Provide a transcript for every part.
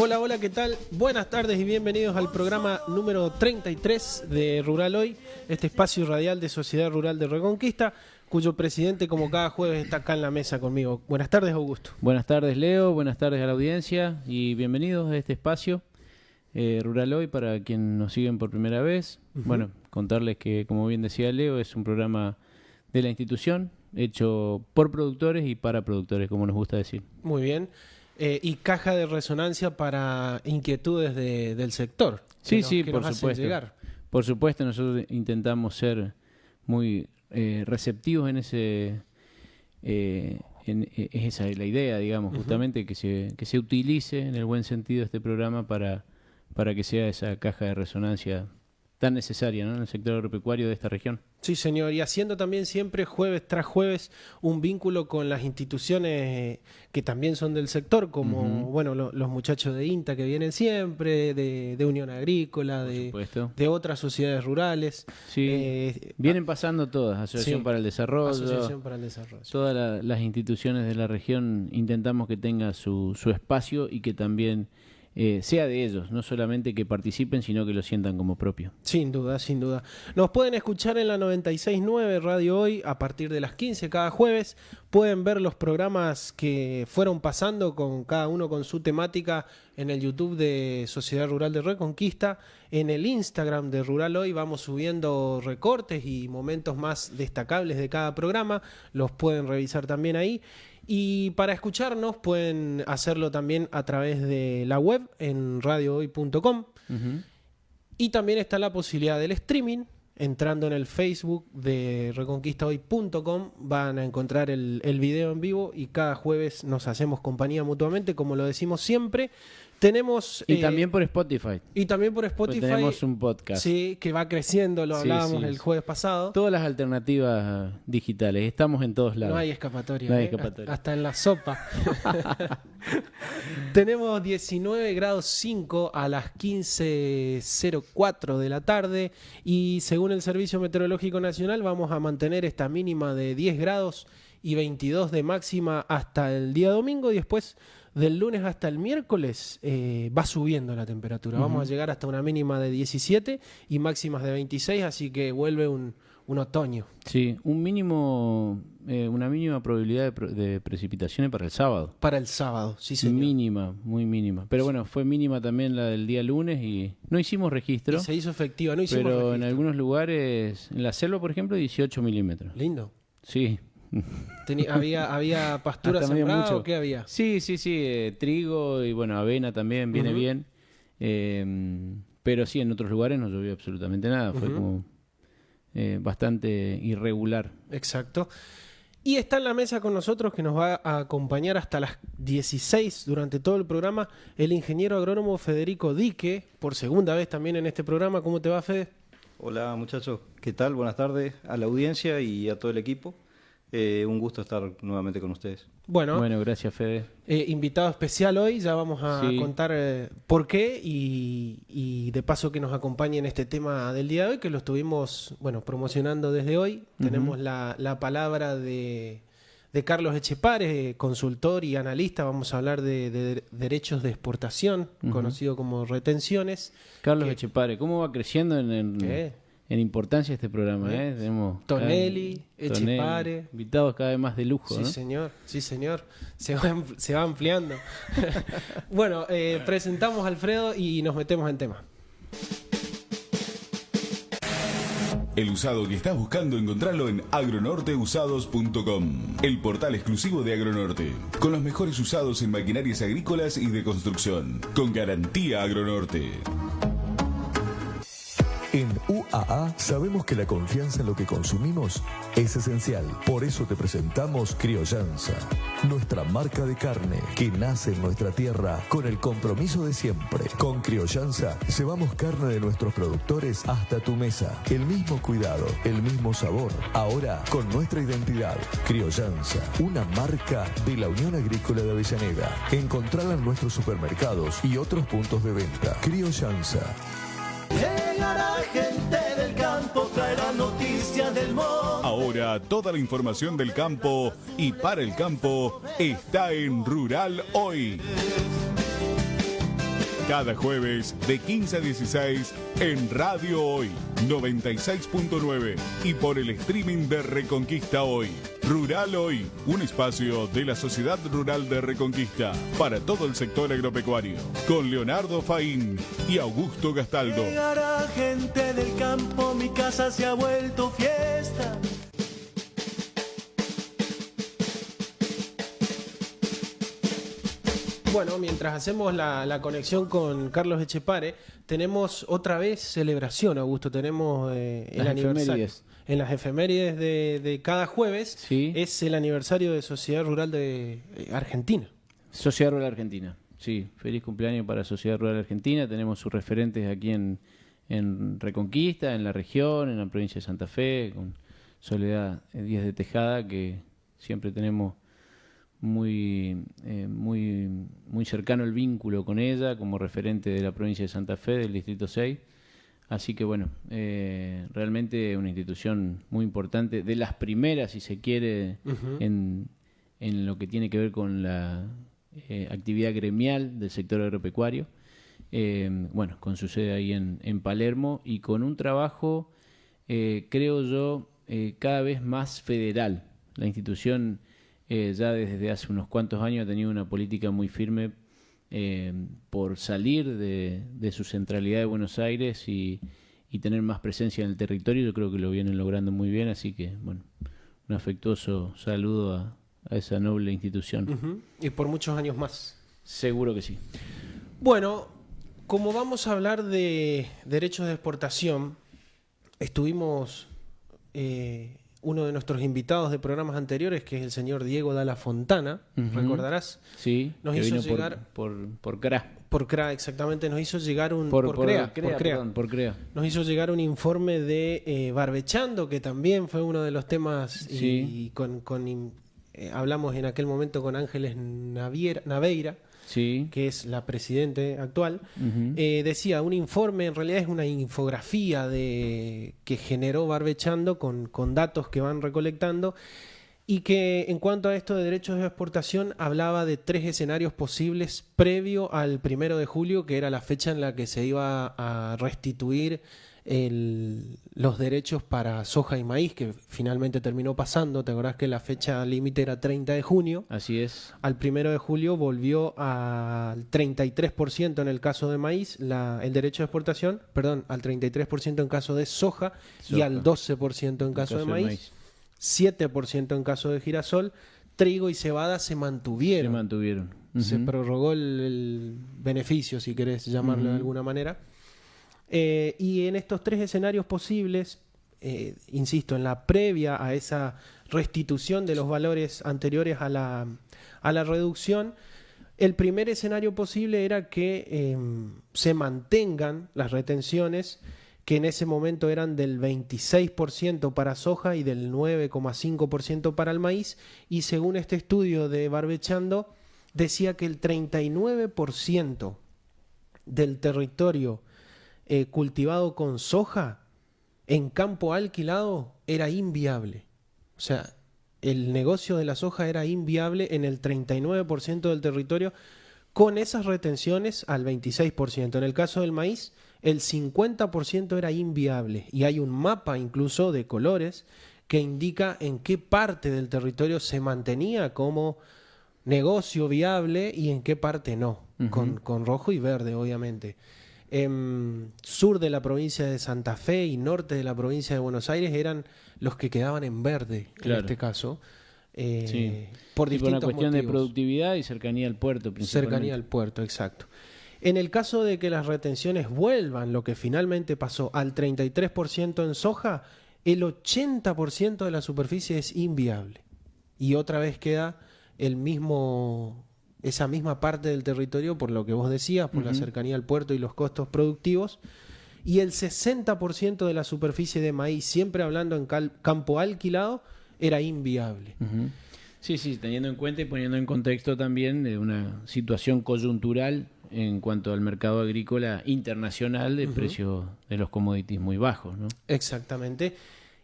Hola, hola, ¿qué tal? Buenas tardes y bienvenidos al programa número 33 de Rural Hoy, este espacio radial de Sociedad Rural de Reconquista, cuyo presidente, como cada jueves, está acá en la mesa conmigo. Buenas tardes, Augusto. Buenas tardes, Leo, buenas tardes a la audiencia y bienvenidos a este espacio Rural Hoy para quien nos siguen por primera vez. Bueno, contarles que, como bien decía Leo, es un programa de la institución hecho por productores y para productores, como nos gusta decir. Muy bien. Y caja de resonancia para inquietudes del sector. Sí, por supuesto. Por supuesto, nosotros intentamos ser muy receptivos en ese... esa es la idea, digamos, justamente que se utilice en el buen sentido este programa para que sea esa caja de resonancia tan necesaria, ¿no?, en el sector agropecuario de esta región. Sí, señor, y haciendo también siempre jueves tras jueves un vínculo con las instituciones que también son del sector, como bueno, los muchachos de INTA que vienen siempre, de Unión Agrícola, de otras sociedades rurales. Sí, vienen pasando todas, Asociación para el Desarrollo. Asociación para el Desarrollo. Todas las instituciones de la región intentamos que tenga su espacio y que también sea de ellos, no solamente que participen, sino que lo sientan como propio. Sin duda, sin duda. Nos pueden escuchar en la 96.9 Radio Hoy a partir de las 15 cada jueves. Pueden ver los programas que fueron pasando con cada uno con su temática en el YouTube de Sociedad Rural de Reconquista. En el Instagram de Rural Hoy vamos subiendo recortes y momentos más destacables de cada programa. Los pueden revisar también ahí. Y para escucharnos pueden hacerlo también a través de la web en radiohoy.com. Y también está la posibilidad del streaming. Entrando en el Facebook de reconquistahoy.com van a encontrar el video en vivo y cada jueves nos hacemos compañía mutuamente, como lo decimos siempre. Tenemos y también por Spotify. Y también por Spotify. Pues tenemos un podcast. Sí, que va creciendo, lo hablábamos el jueves pasado. Todas las alternativas digitales, estamos en todos lados. No hay escapatoria. No hay escapatoria. Hasta en la sopa. Tenemos 19 grados 5 a las 15:04 de la tarde y según el Servicio Meteorológico Nacional vamos a mantener esta mínima de 10 grados y 22 de máxima hasta el día domingo y después del lunes hasta el miércoles va subiendo la temperatura. Vamos a llegar hasta una mínima de 17 y máximas de 26, así que vuelve un otoño. Sí, una mínima probabilidad de precipitaciones para el sábado. Para el sábado, sí, señor. Mínima, muy mínima. Pero bueno, fue mínima también la del día lunes y no hicimos registro. Y se hizo efectiva, no hicimos pero registro. En algunos lugares, en la selva, por ejemplo, 18 milímetros. Lindo. Sí. ¿Había pastura sembrada o qué había? Sí, trigo y bueno, avena también viene bien. Pero sí, en otros lugares no llovió absolutamente nada. Fue como bastante irregular. Exacto. Y está en la mesa con nosotros, que nos va a acompañar hasta las 16 durante todo el programa, el ingeniero agrónomo Federico Dique, por segunda vez también en este programa. ¿Cómo te va, Fede? Hola muchachos, ¿qué tal? Buenas tardes a la audiencia y a todo el equipo. Un gusto estar nuevamente con ustedes. Bueno, gracias, Fede. Invitado especial hoy, ya vamos a contar por qué y de paso que nos acompañe en este tema del día de hoy, que lo estuvimos promocionando desde hoy. Tenemos la palabra de Carlos Echepare, consultor y analista. Vamos a hablar de derechos de exportación, conocido como retenciones. Carlos Echepare, ¿cómo va creciendo en importancia este programa? Tenemos Tonelli, Echepare. Invitados cada vez más de lujo. Sí, ¿no? Sí, señor. Se va ampliando. Bueno, presentamos a Alfredo y nos metemos en tema. El usado que estás buscando encontrarlo en agronorteusados.com, el portal exclusivo de Agronorte, con los mejores usados en maquinarias agrícolas y de construcción, con garantía Agronorte. En UAA sabemos que la confianza en lo que consumimos es esencial. Por eso te presentamos Criollanza, nuestra marca de carne que nace en nuestra tierra con el compromiso de siempre. Con Criollanza llevamos carne de nuestros productores hasta tu mesa. El mismo cuidado, el mismo sabor, ahora con nuestra identidad. Criollanza, una marca de la Unión Agrícola de Avellaneda. Encontrala en nuestros supermercados y otros puntos de venta. Criollanza. Llegará gente del campo, traerá noticias del monte. Ahora toda la información del campo y para el campo está en Rural Hoy. Cada jueves de 15 a 16 en Radio Hoy 96.9 y por el streaming de Reconquista Hoy. Rural Hoy, un espacio de la Sociedad Rural de Reconquista para todo el sector agropecuario, con Leonardo Faín y Augusto Gastaldo. Llegará gente del campo, mi casa se ha vuelto fiesta. Bueno, mientras hacemos la conexión con Carlos Echepare, tenemos otra vez celebración, Augusto. Tenemos el Las aniversario. efemérides. En las efemérides de cada jueves Sí. es el aniversario de Sociedad Rural de Argentina. Sociedad Rural Argentina. Sí, feliz cumpleaños para Sociedad Rural Argentina. Tenemos sus referentes aquí en Reconquista, en la región, en la provincia de Santa Fe, con Soledad Díaz de Tejada, que siempre tenemos muy cercano el vínculo con ella como referente de la provincia de Santa Fe, del Distrito 6. Así que bueno, realmente una institución muy importante, de las primeras, si se quiere, en lo que tiene que ver con la actividad gremial del sector agropecuario. Bueno, con su sede ahí en Palermo y con un trabajo, creo yo, cada vez más federal. La institución ya desde hace unos cuantos años ha tenido una política muy firme por salir de su centralidad de Buenos Aires y tener más presencia en el territorio. Yo creo que lo vienen logrando muy bien, así que bueno, un afectuoso saludo a esa noble institución. Y por muchos años más. Seguro que sí. Bueno, como vamos a hablar de derechos de exportación, estuvimos uno de nuestros invitados de programas anteriores, que es el señor Diego Dalla Fontana, recordarás. Sí, Nos que hizo vino llegar por CRA. por CRA, exactamente, nos hizo llegar un Por CREA. por CREA. Nos hizo llegar un informe de Barbechando, que también fue uno de los temas, y hablamos en aquel momento con Ángeles Naveira, Sí. que es la presidente actual. Decía, un informe en realidad es una infografía que generó Barbechando con datos que van recolectando, y que en cuanto a esto de derechos de exportación hablaba de 3 escenarios posibles previo al 1 de julio, que era la fecha en la que se iba a restituir los derechos para soja y maíz, que finalmente terminó pasando. ¿Te acordás que la fecha límite era 30 de junio? Así es. Al 1 de julio volvió al 33% en el caso de maíz, el derecho de exportación, perdón, al 33% en caso de soja y al 12% en caso de maíz. 7% en caso de girasol. Trigo y cebada se mantuvieron. Se prorrogó el beneficio, si querés llamarlo de alguna manera. Y en estos 3 escenarios posibles, insisto, en la previa a esa restitución de los valores anteriores a la reducción, el primer escenario posible era que se mantengan las retenciones, que en ese momento eran del 26% para soja y del 9,5% para el maíz, y según este estudio de Barbechando, decía que el 39% del territorio cultivado con soja en campo alquilado era inviable. O sea, el negocio de la soja era inviable en el 39% del territorio, con esas retenciones al 26%. En el caso del maíz, el 50% era inviable, y hay un mapa incluso de colores que indica en qué parte del territorio se mantenía como negocio viable y en qué parte no, con rojo y verde, obviamente. Sur de la provincia de Santa Fe y norte de la provincia de Buenos Aires eran los que quedaban en verde, en este caso. Por distintos una cuestión de motivos. productividad y cercanía al puerto, principalmente. Cercanía al puerto, exacto. En el caso de que las retenciones vuelvan, lo que finalmente pasó, al 33% en soja, el 80% de la superficie es inviable. Y otra vez queda esa misma parte del territorio, por lo que vos decías, por la cercanía al puerto y los costos productivos. Y el 60% de la superficie de maíz, siempre hablando en campo alquilado, era inviable. Sí, teniendo en cuenta y poniendo en contexto también de una situación coyuntural en cuanto al mercado agrícola internacional, de precios de los commodities muy bajos, ¿no? Exactamente.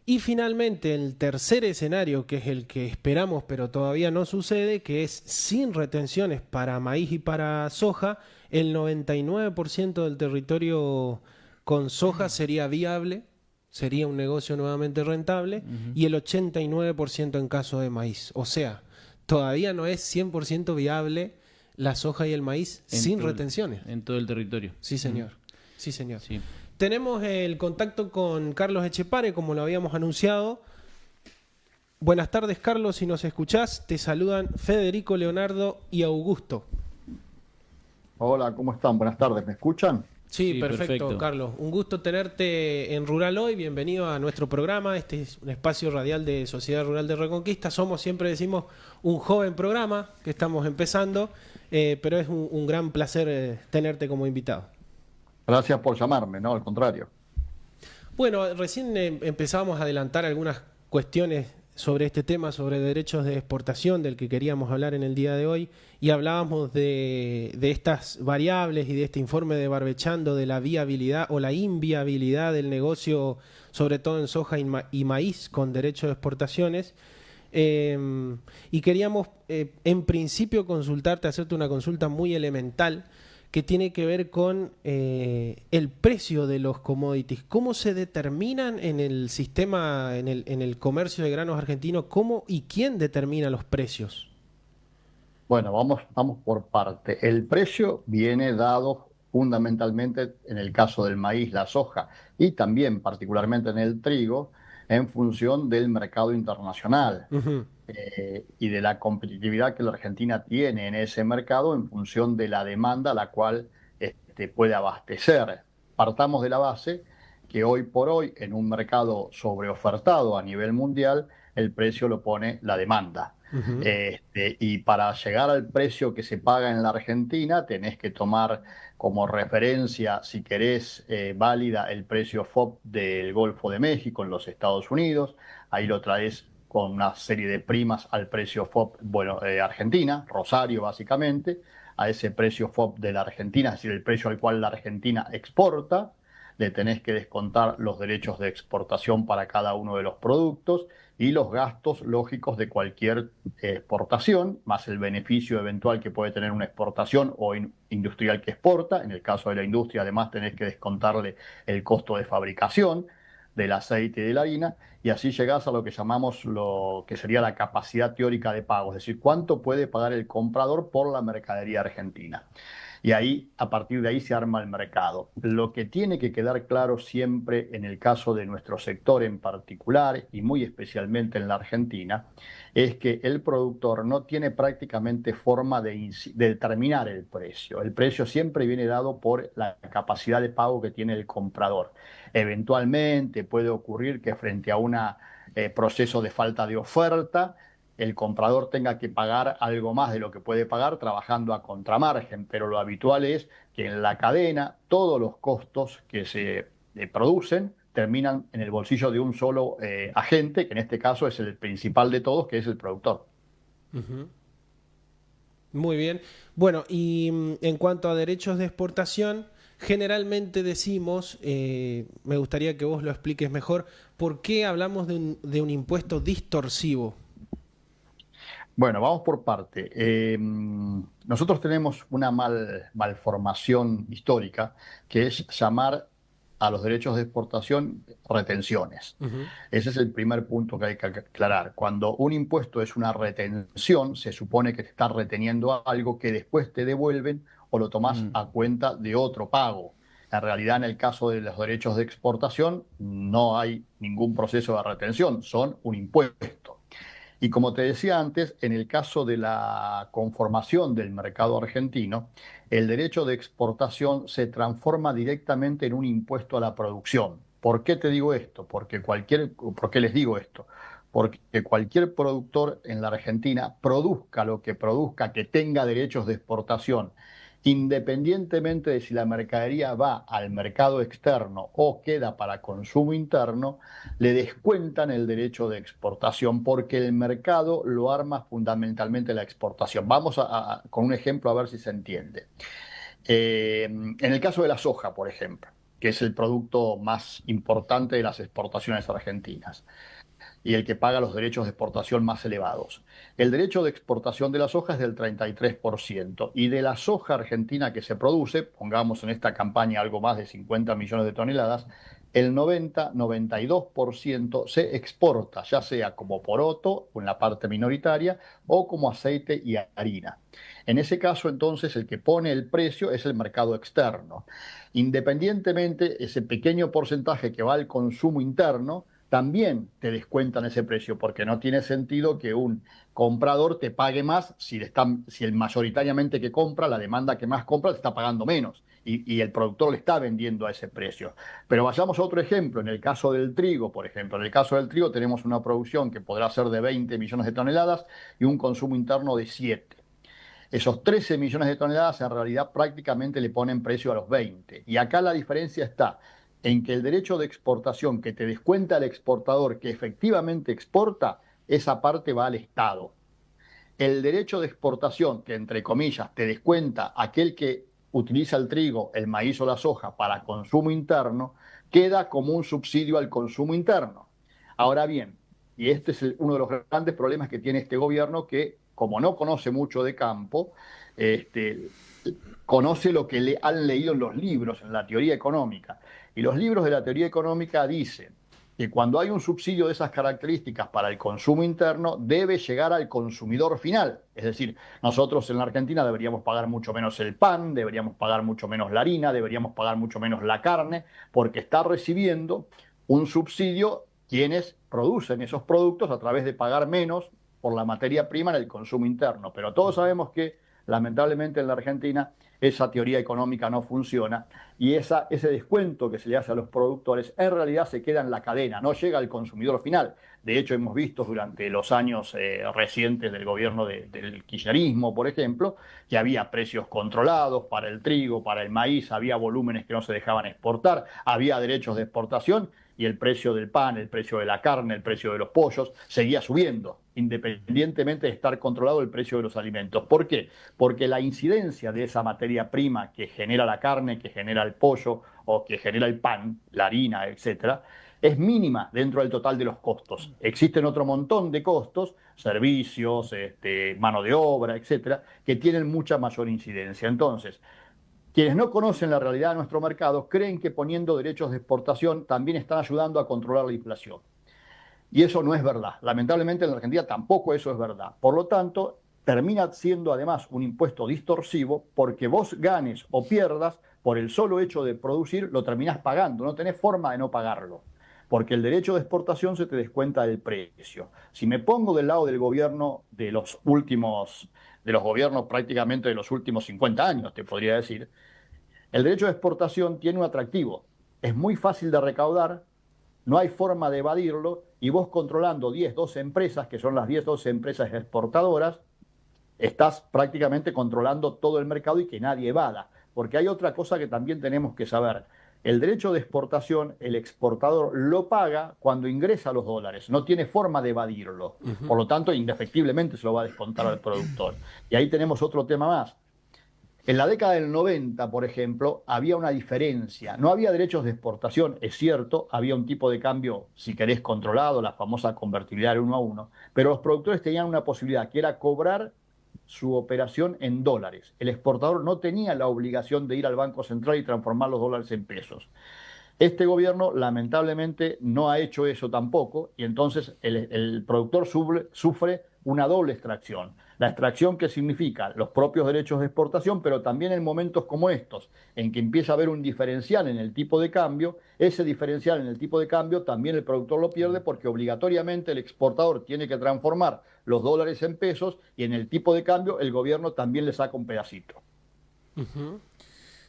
Y finalmente el tercer escenario, que es el que esperamos pero todavía no sucede, que es sin retenciones para maíz y para soja, el 99% del territorio con soja sería viable, sería un negocio nuevamente rentable, y el 89% en caso de maíz. O sea, todavía no es 100% viable la soja y el maíz sin retenciones. En todo el territorio. Sí, señor. Sí, señor. Sí. Tenemos el contacto con Carlos Echepare, como lo habíamos anunciado. Buenas tardes, Carlos, si nos escuchás. Te saludan Federico, Leonardo y Augusto. Hola, ¿cómo están? Buenas tardes, ¿me escuchan? Sí, Sí, perfecto, Carlos. Un gusto tenerte en Rural Hoy. Bienvenido a nuestro programa. Este es un espacio radial de Sociedad Rural de Reconquista. Somos, siempre decimos, un joven programa que estamos empezando, pero es un gran placer tenerte como invitado. Gracias por llamarme, no, al contrario. Bueno, recién empezábamos a adelantar algunas cuestiones sobre este tema, sobre derechos de exportación, del que queríamos hablar en el día de hoy, y hablábamos de estas variables y de este informe de Barbechando de la viabilidad o la inviabilidad del negocio, sobre todo en soja y maíz con derecho de exportaciones. Y queríamos, en principio, consultarte, hacerte una consulta muy elemental, que tiene que ver con el precio de los commodities. ¿Cómo se determinan en el sistema, en el comercio de granos argentino? ¿Cómo y quién determina los precios? Bueno, vamos por parte. El precio viene dado fundamentalmente en el caso del maíz, la soja y también particularmente en el trigo en función del mercado internacional. Uh-huh. Y de la competitividad que la Argentina tiene en ese mercado en función de la demanda a la cual puede abastecer. Partamos de la base que hoy por hoy en un mercado sobreofertado a nivel mundial, el precio lo pone la demanda. Uh-huh. Y para llegar al precio que se paga en la Argentina, tenés que tomar como referencia, si querés, válida el precio FOB del Golfo de México en los Estados Unidos. Ahí lo traes con una serie de primas al precio FOB, Argentina, Rosario básicamente, a ese precio FOB de la Argentina, es decir, el precio al cual la Argentina exporta. Le tenés que descontar los derechos de exportación para cada uno de los productos y los gastos lógicos de cualquier exportación, más el beneficio eventual que puede tener una exportación o industrial que exporta. En el caso de la industria, además, tenés que descontarle el costo de fabricación del aceite y de la harina, y así llegás a lo que llamamos lo que sería la capacidad teórica de pago, es decir, cuánto puede pagar el comprador por la mercadería argentina. Y ahí, a partir de ahí se arma el mercado. Lo que tiene que quedar claro siempre en el caso de nuestro sector en particular y muy especialmente en la Argentina, es que el productor no tiene prácticamente forma de determinar el precio. El precio siempre viene dado por la capacidad de pago que tiene el comprador. Eventualmente puede ocurrir que frente a un proceso de falta de oferta, el comprador tenga que pagar algo más de lo que puede pagar trabajando a contramargen, pero lo habitual es que en la cadena todos los costos que se producen terminan en el bolsillo de un solo agente, que en este caso es el principal de todos, que es el productor. Uh-huh. Muy bien. Bueno, y en cuanto a derechos de exportación, generalmente decimos, me gustaría que vos lo expliques mejor, ¿por qué hablamos de un impuesto distorsivo? Bueno, vamos por parte. Nosotros tenemos una malformación histórica, que es llamar a los derechos de exportación retenciones. Uh-huh. Ese es el primer punto que hay que aclarar. Cuando un impuesto es una retención, se supone que te está reteniendo algo que después te devuelven o lo tomás a cuenta de otro pago. En realidad, en el caso de los derechos de exportación, no hay ningún proceso de retención, son un impuesto. Y como te decía antes, en el caso de la conformación del mercado argentino, el derecho de exportación se transforma directamente en un impuesto a la producción. ¿Por qué te digo esto? ¿Por qué les digo esto? Porque cualquier productor en la Argentina, produzca lo que produzca, que tenga derechos de exportación, independientemente de si la mercadería va al mercado externo o queda para consumo interno, le descuentan el derecho de exportación porque el mercado lo arma fundamentalmente la exportación. Vamos con un ejemplo a ver si se entiende. En el caso de la soja, por ejemplo, que es el producto más importante de las exportaciones argentinas y el que paga los derechos de exportación más elevados. El derecho de exportación de la soja es del 33%, y de la soja argentina que se produce, pongamos en esta campaña algo más de 50 millones de toneladas, el 90-92% se exporta, ya sea como poroto, en la parte minoritaria, o como aceite y harina. En ese caso, entonces, el que pone el precio es el mercado externo. Independientemente, ese pequeño porcentaje que va al consumo interno, también te descuentan ese precio, porque no tiene sentido que un comprador te pague más si el mayoritariamente que compra, la demanda que más compra, te está pagando menos y el productor le está vendiendo a ese precio. Pero vayamos a otro ejemplo, en el caso del trigo, por ejemplo. En el caso del trigo tenemos una producción que podrá ser de 20 millones de toneladas y un consumo interno de 7. Esos 13 millones de toneladas en realidad prácticamente le ponen precio a los 20. Y acá la diferencia está en que el derecho de exportación que te descuenta el exportador que efectivamente exporta, esa parte va al Estado. El derecho de exportación que, entre comillas, te descuenta aquel que utiliza el trigo, el maíz o la soja para consumo interno, queda como un subsidio al consumo interno. Ahora bien, y este es uno de los grandes problemas que tiene este gobierno, que como no conoce mucho de campo, conoce lo que le han leído en los libros, en la teoría económica. Y los libros de la teoría económica dicen que cuando hay un subsidio de esas características para el consumo interno, debe llegar al consumidor final. Es decir, nosotros en la Argentina deberíamos pagar mucho menos el pan, deberíamos pagar mucho menos la harina, deberíamos pagar mucho menos la carne, porque está recibiendo un subsidio quienes producen esos productos a través de pagar menos por la materia prima en el consumo interno. Pero todos sabemos que, lamentablemente, en la Argentina esa teoría económica no funciona y ese descuento que se le hace a los productores en realidad se queda en la cadena, no llega al consumidor final. De hecho, hemos visto durante los años recientes del gobierno del kirchnerismo, por ejemplo, que había precios controlados para el trigo, para el maíz, había volúmenes que no se dejaban exportar, había derechos de exportación y el precio del pan, el precio de la carne, el precio de los pollos seguía subiendo, independientemente de estar controlado el precio de los alimentos. ¿Por qué? Porque la incidencia de esa materia prima que genera la carne, que genera el pollo o que genera el pan, la harina, etcétera, es mínima dentro del total de los costos. Existen otro montón de costos, servicios, mano de obra, etcétera, que tienen mucha mayor incidencia. Entonces, quienes no conocen la realidad de nuestro mercado creen que poniendo derechos de exportación también están ayudando a controlar la inflación. Y eso no es verdad. Lamentablemente en la Argentina tampoco eso es verdad. Por lo tanto, termina siendo además un impuesto distorsivo, porque vos ganes o pierdas, por el solo hecho de producir, lo terminás pagando. No tenés forma de no pagarlo, porque el derecho de exportación se te descuenta del precio. Si me pongo del lado del gobierno de los gobiernos prácticamente de los últimos 50 años, te podría decir, el derecho de exportación tiene un atractivo. Es muy fácil de recaudar, no hay forma de evadirlo, y vos controlando 10, 12 empresas, que son las 10, 12 empresas exportadoras, estás prácticamente controlando todo el mercado y que nadie evada. Porque hay otra cosa que también tenemos que saber. El derecho de exportación, el exportador lo paga cuando ingresa los dólares, no tiene forma de evadirlo. Por lo tanto, indefectiblemente se lo va a descontar al productor. Y ahí tenemos otro tema más. En la década del 90, por ejemplo, había una diferencia. No había derechos de exportación, es cierto, había un tipo de cambio, si querés, controlado, la famosa convertibilidad del 1 a 1, pero los productores tenían una posibilidad, que era cobrar su operación en dólares. El exportador no tenía la obligación de ir al Banco Central y transformar los dólares en pesos. Este gobierno, lamentablemente, no ha hecho eso tampoco, y entonces el productor sufre una doble extracción. La extracción que significa los propios derechos de exportación, pero también en momentos como estos, en que empieza a haber un diferencial en el tipo de cambio, ese diferencial en el tipo de cambio también el productor lo pierde, porque obligatoriamente el exportador tiene que transformar los dólares en pesos, y en el tipo de cambio el gobierno también le saca un pedacito.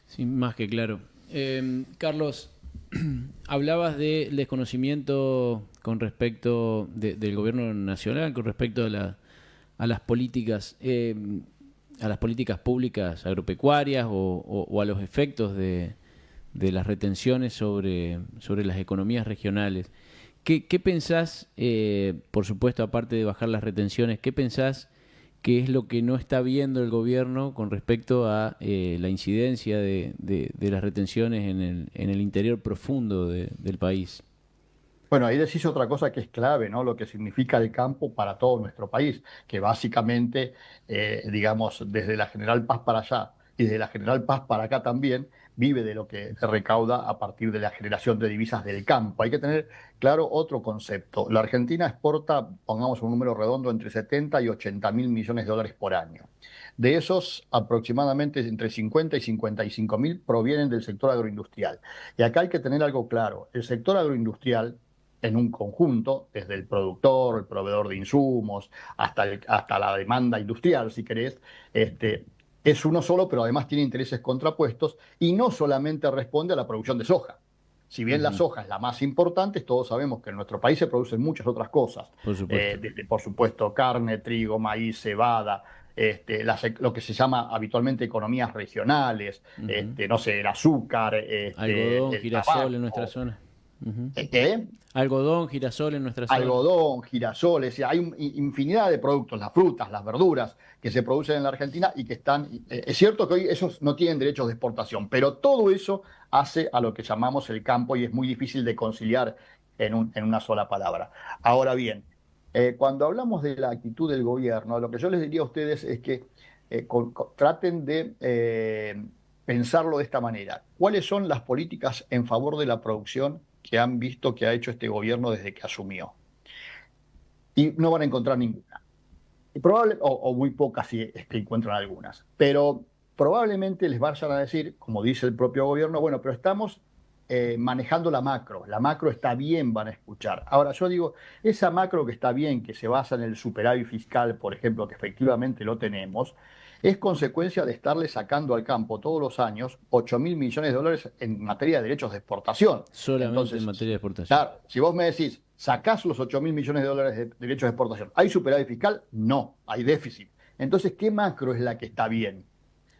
Sí, más que claro. Carlos, hablabas del desconocimiento con respecto del gobierno nacional, con respecto a las políticas públicas agropecuarias o a los efectos de las retenciones sobre las economías regionales. ¿Qué pensás, por supuesto, aparte de bajar las retenciones, qué pensás qué es lo que no está viendo el gobierno con respecto a la incidencia de las retenciones en el interior profundo del país. Bueno, ahí decís otra cosa que es clave, ¿no? Lo que significa el campo para todo nuestro país, que básicamente, digamos, desde la General Paz para allá y desde la General Paz para acá también, vive de lo que se recauda a partir de la generación de divisas del campo. Hay que tener claro otro concepto. La Argentina exporta, pongamos un número redondo, entre 70 y 80 mil millones de dólares por año. De esos, aproximadamente entre 50 y 55 mil provienen del sector agroindustrial. Y acá hay que tener algo claro. El sector agroindustrial, en un conjunto, desde el productor, el proveedor de insumos, hasta la demanda industrial, si querés, es uno solo, pero además tiene intereses contrapuestos y no solamente responde a la producción de soja. Si bien la soja es la más importante, todos sabemos que en nuestro país se producen muchas otras cosas. Por supuesto, carne, trigo, maíz, cebada, lo que se llama habitualmente economías regionales, no sé, el azúcar, algodón, el girasol tabaco, en nuestra zona. ¿Qué? Algodón, girasol en nuestra zona. Algodón, girasoles, hay infinidad de productos, las frutas, las verduras que se producen en la Argentina y que están... es cierto que hoy esos no tienen derechos de exportación, pero todo eso hace a lo que llamamos el campo y es muy difícil de conciliar en una sola palabra. Ahora bien, cuando hablamos de la actitud del gobierno, lo que yo les diría a ustedes es que traten de pensarlo de esta manera. ¿Cuáles son las políticas en favor de la producción que han visto que ha hecho este gobierno desde que asumió? Y no van a encontrar ninguna. O muy pocas si es que encuentran algunas. Pero probablemente les vayan a decir, como dice el propio gobierno, bueno, pero estamos manejando la macro. La macro está bien, van a escuchar. Ahora, yo digo, esa macro que está bien, que se basa en el superávit fiscal, por ejemplo, que efectivamente lo tenemos, es consecuencia de estarle sacando al campo todos los años 8 mil millones de dólares en materia de derechos de exportación. Solamente Entonces, en materia de exportación. Claro, si vos me decís, sacás los 8 mil millones de dólares de derechos de exportación, ¿hay superávit fiscal? No, hay déficit. Entonces, ¿qué macro es la que está bien?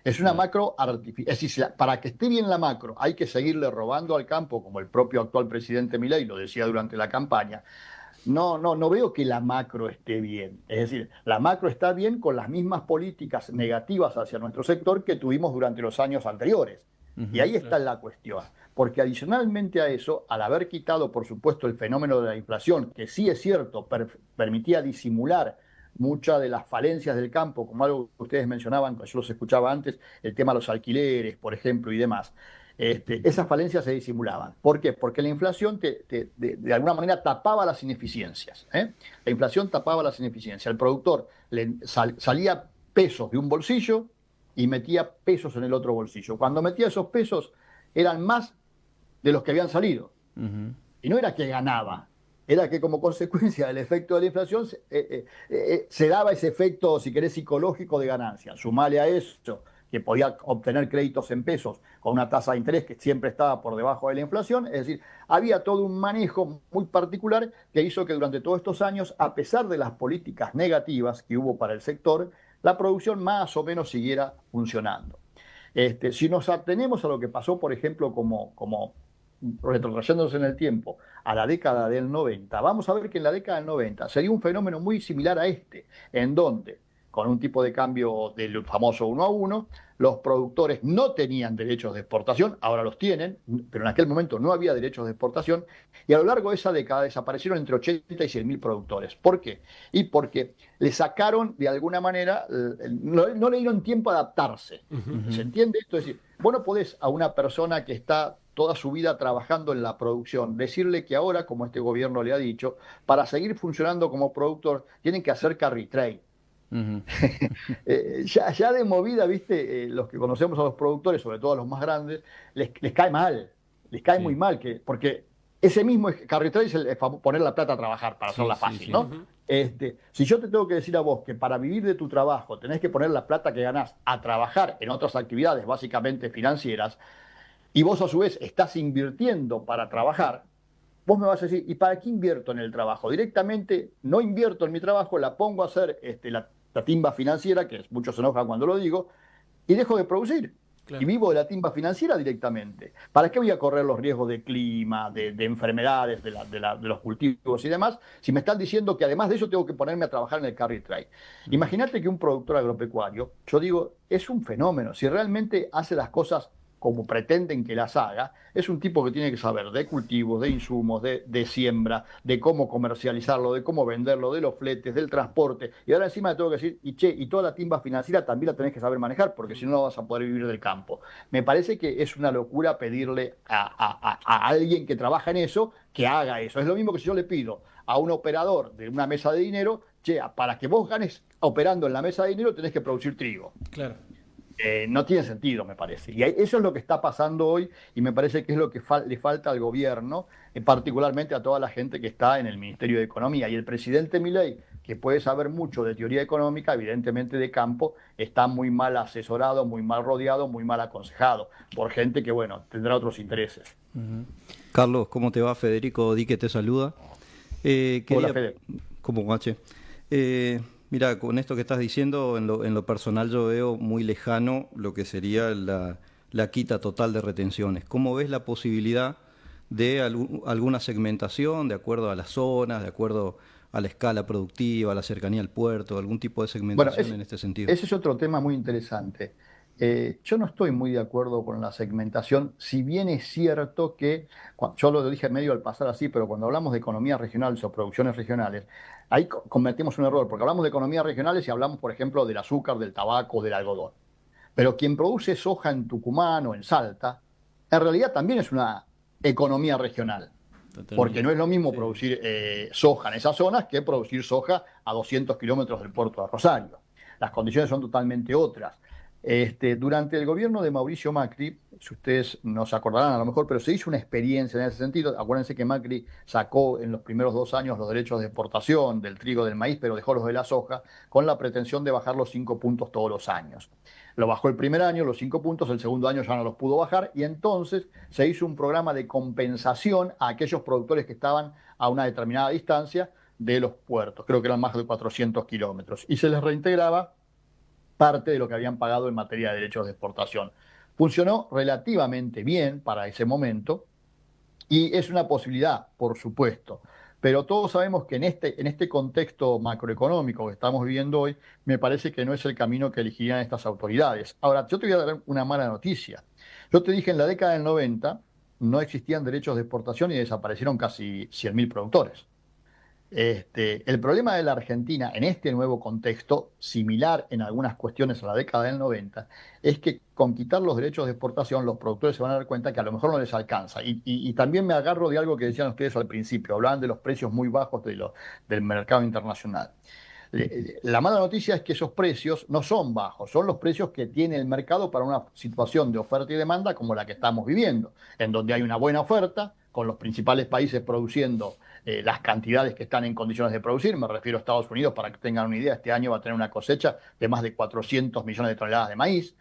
Es una macro artificial. Es decir, para que esté bien la macro, hay que seguirle robando al campo, como el propio actual presidente Milei lo decía durante la campaña. No veo que la macro esté bien. Es decir, la macro está bien con las mismas políticas negativas hacia nuestro sector que tuvimos durante los años anteriores. Y ahí está la cuestión. Porque adicionalmente a eso, al haber quitado, por supuesto, el fenómeno de la inflación, que sí es cierto, permitía disimular muchas de las falencias del campo, como algo que ustedes mencionaban, que yo los escuchaba antes, el tema de los alquileres, por ejemplo, y demás. Esas falencias se disimulaban. ¿Por qué? Porque la inflación de alguna manera tapaba las ineficiencias. La inflación tapaba las ineficiencias. El productor salía pesos de un bolsillo y metía pesos en el otro bolsillo. Cuando metía esos pesos eran más de los que habían salido. Y no era que ganaba, era que como consecuencia del efecto de la inflación se daba ese efecto, si querés, psicológico de ganancia. Sumale a eso que podía obtener créditos en pesos con una tasa de interés que siempre estaba por debajo de la inflación. Es decir, había todo un manejo muy particular que hizo que durante todos estos años, a pesar de las políticas negativas que hubo para el sector, la producción más o menos siguiera funcionando. Si nos atenemos a lo que pasó, por ejemplo, como retrocediéndose en el tiempo, a la década del 90, vamos a ver que en la década del 90 sería un fenómeno muy similar a en donde, con un tipo de cambio del famoso 1 a 1, los productores no tenían derechos de exportación, ahora los tienen, pero en aquel momento no había derechos de exportación, y a lo largo de esa década desaparecieron entre 80 y 100 mil productores. ¿Por qué? Y porque le sacaron, de alguna manera, no le dieron tiempo a adaptarse. ¿Se entiende esto? Es decir, vos no podés a una persona que está toda su vida trabajando en la producción, decirle que ahora, como este gobierno le ha dicho, para seguir funcionando como productor, tienen que hacer carry trade. Ya de movida, viste, los que conocemos a los productores, sobre todo a los más grandes, les cae mal, les cae muy mal, porque ese mismo carry trade es poner la plata a trabajar, para hacerla fácil, ¿no? Si yo te tengo que decir a vos que para vivir de tu trabajo tenés que poner la plata que ganás a trabajar en otras actividades, básicamente financieras, y vos a su vez estás invirtiendo para trabajar, vos me vas a decir, ¿y para qué invierto en el trabajo? Directamente no invierto en mi trabajo, la pongo a hacer la timba financiera, que muchos se enojan cuando lo digo, y dejo de producir. y vivo de la timba financiera directamente. ¿Para qué voy a correr los riesgos de clima, de enfermedades, de los cultivos y demás, si me están diciendo que además de eso tengo que ponerme a trabajar en el carry trade? Imagínate que un productor agropecuario, yo digo, es un fenómeno. Si realmente hace las cosas como pretenden que las haga, es un tipo que tiene que saber de cultivos, de insumos, de siembra, de cómo comercializarlo, de cómo venderlo, de los fletes, del transporte. Y ahora encima le tengo que decir, y toda la timba financiera también la tenés que saber manejar, porque si no, no vas a poder vivir del campo. Me parece que es una locura pedirle a alguien que trabaja en eso que haga eso. Es lo mismo que si yo le pido a un operador de una mesa de dinero, para que vos ganes operando en la mesa de dinero tenés que producir trigo. Claro. No tiene sentido, me parece. Y eso es lo que está pasando hoy y me parece que es lo que le falta al gobierno, particularmente a toda la gente que está en el Ministerio de Economía. Y el presidente Milei, que puede saber mucho de teoría económica, evidentemente de campo, está muy mal asesorado, muy mal rodeado, muy mal aconsejado por gente que, bueno, tendrá otros intereses. Carlos, ¿cómo te va? Federico Dique te saluda. Hola, Fede. ¿Cómo va, che? Mira, con esto que estás diciendo, en lo personal yo veo muy lejano lo que sería la quita total de retenciones. ¿Cómo ves la posibilidad de alguna segmentación de acuerdo a las zonas, de acuerdo a la escala productiva, a la cercanía al puerto, algún tipo de segmentación en este sentido? Ese es otro tema muy interesante. Yo no estoy muy de acuerdo con la segmentación, si bien es cierto que, yo lo dije medio al pasar así, pero cuando hablamos de economías regionales o producciones regionales, ahí cometimos un error, porque hablamos de economías regionales y hablamos, por ejemplo, del azúcar, del tabaco, del algodón. Pero quien produce soja en Tucumán o en Salta, en realidad también es una economía regional. Totalmente. Porque no es lo mismo producir soja en esas zonas que producir soja a 200 kilómetros del puerto de Rosario. Las condiciones son totalmente otras. Durante el gobierno de Mauricio Macri, si ustedes no se acordarán a lo mejor, pero se hizo una experiencia en ese sentido. Acuérdense que Macri sacó en los primeros 2 años los derechos de exportación del trigo, del maíz, pero dejó los de la soja, con la pretensión de bajar los 5 puntos todos los años. Lo bajó el primer año, los 5 puntos, el segundo año ya no los pudo bajar, y entonces se hizo un programa de compensación a aquellos productores que estaban a una determinada distancia de los puertos, creo que eran más de 400 kilómetros, y se les reintegraba parte de lo que habían pagado en materia de derechos de exportación. Funcionó relativamente bien para ese momento y es una posibilidad, por supuesto. Pero todos sabemos que en este contexto macroeconómico que estamos viviendo hoy, me parece que no es el camino que elegirían estas autoridades. Ahora, yo te voy a dar una mala noticia. Yo te dije, en la década del 90 no existían derechos de exportación y desaparecieron casi 100.000 productores. El problema de la Argentina en este nuevo contexto, similar en algunas cuestiones a la década del 90, es que con quitar los derechos de exportación los productores se van a dar cuenta que a lo mejor no les alcanza. Y también me agarro de algo que decían ustedes al principio, hablaban de los precios muy bajos del mercado internacional. La mala noticia es que esos precios no son bajos, son los precios que tiene el mercado para una situación de oferta y demanda como la que estamos viviendo, en donde hay una buena oferta, con los principales países produciendo las cantidades que están en condiciones de producir. Me refiero a Estados Unidos, para que tengan una idea, este año va a tener una cosecha de más de 400 millones de toneladas de maíz,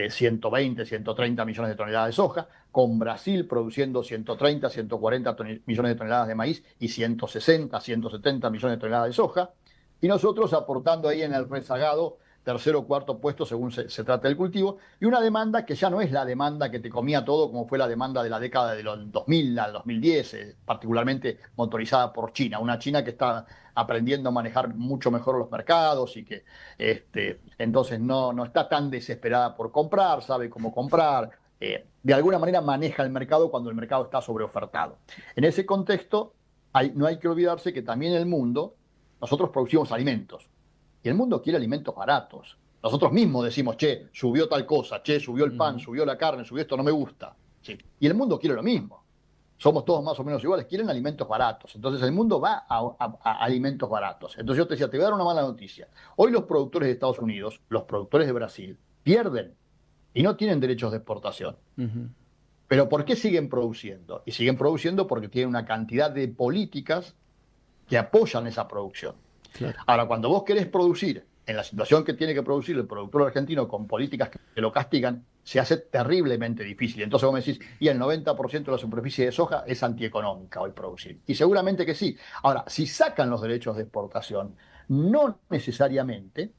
120, 130 millones de toneladas de soja, con Brasil produciendo 130, 140 millones de toneladas de maíz y 160, 170 millones de toneladas de soja, y nosotros aportando ahí en el rezagado tercero o cuarto puesto según se trata del cultivo, y una demanda que ya no es la demanda que te comía todo como fue la demanda de la década de los 2000 al 2010, particularmente motorizada por China, una China que está aprendiendo a manejar mucho mejor los mercados y que entonces no está tan desesperada por comprar, sabe cómo comprar, de alguna manera maneja el mercado cuando el mercado está sobreofertado. En ese contexto no hay que olvidarse que también el mundo, nosotros producimos alimentos, y el mundo quiere alimentos baratos. Nosotros mismos decimos, che, subió tal cosa, che, subió el pan, subió la carne, subió esto, no me gusta. Sí. Y el mundo quiere lo mismo. Somos todos más o menos iguales, quieren alimentos baratos. Entonces el mundo va a alimentos baratos. Entonces yo te decía, te voy a dar una mala noticia. Hoy los productores de Estados Unidos, los productores de Brasil, pierden y no tienen derechos de exportación. Pero ¿por qué siguen produciendo? Y siguen produciendo porque tienen una cantidad de políticas que apoyan esa producción. Claro. Ahora, cuando vos querés producir en la situación que tiene que producir el productor argentino con políticas que lo castigan, se hace terriblemente difícil. Entonces vos me decís, y el 90% de la superficie de soja es antieconómica hoy producir. Y seguramente que sí. Ahora, si sacan los derechos de exportación, no necesariamente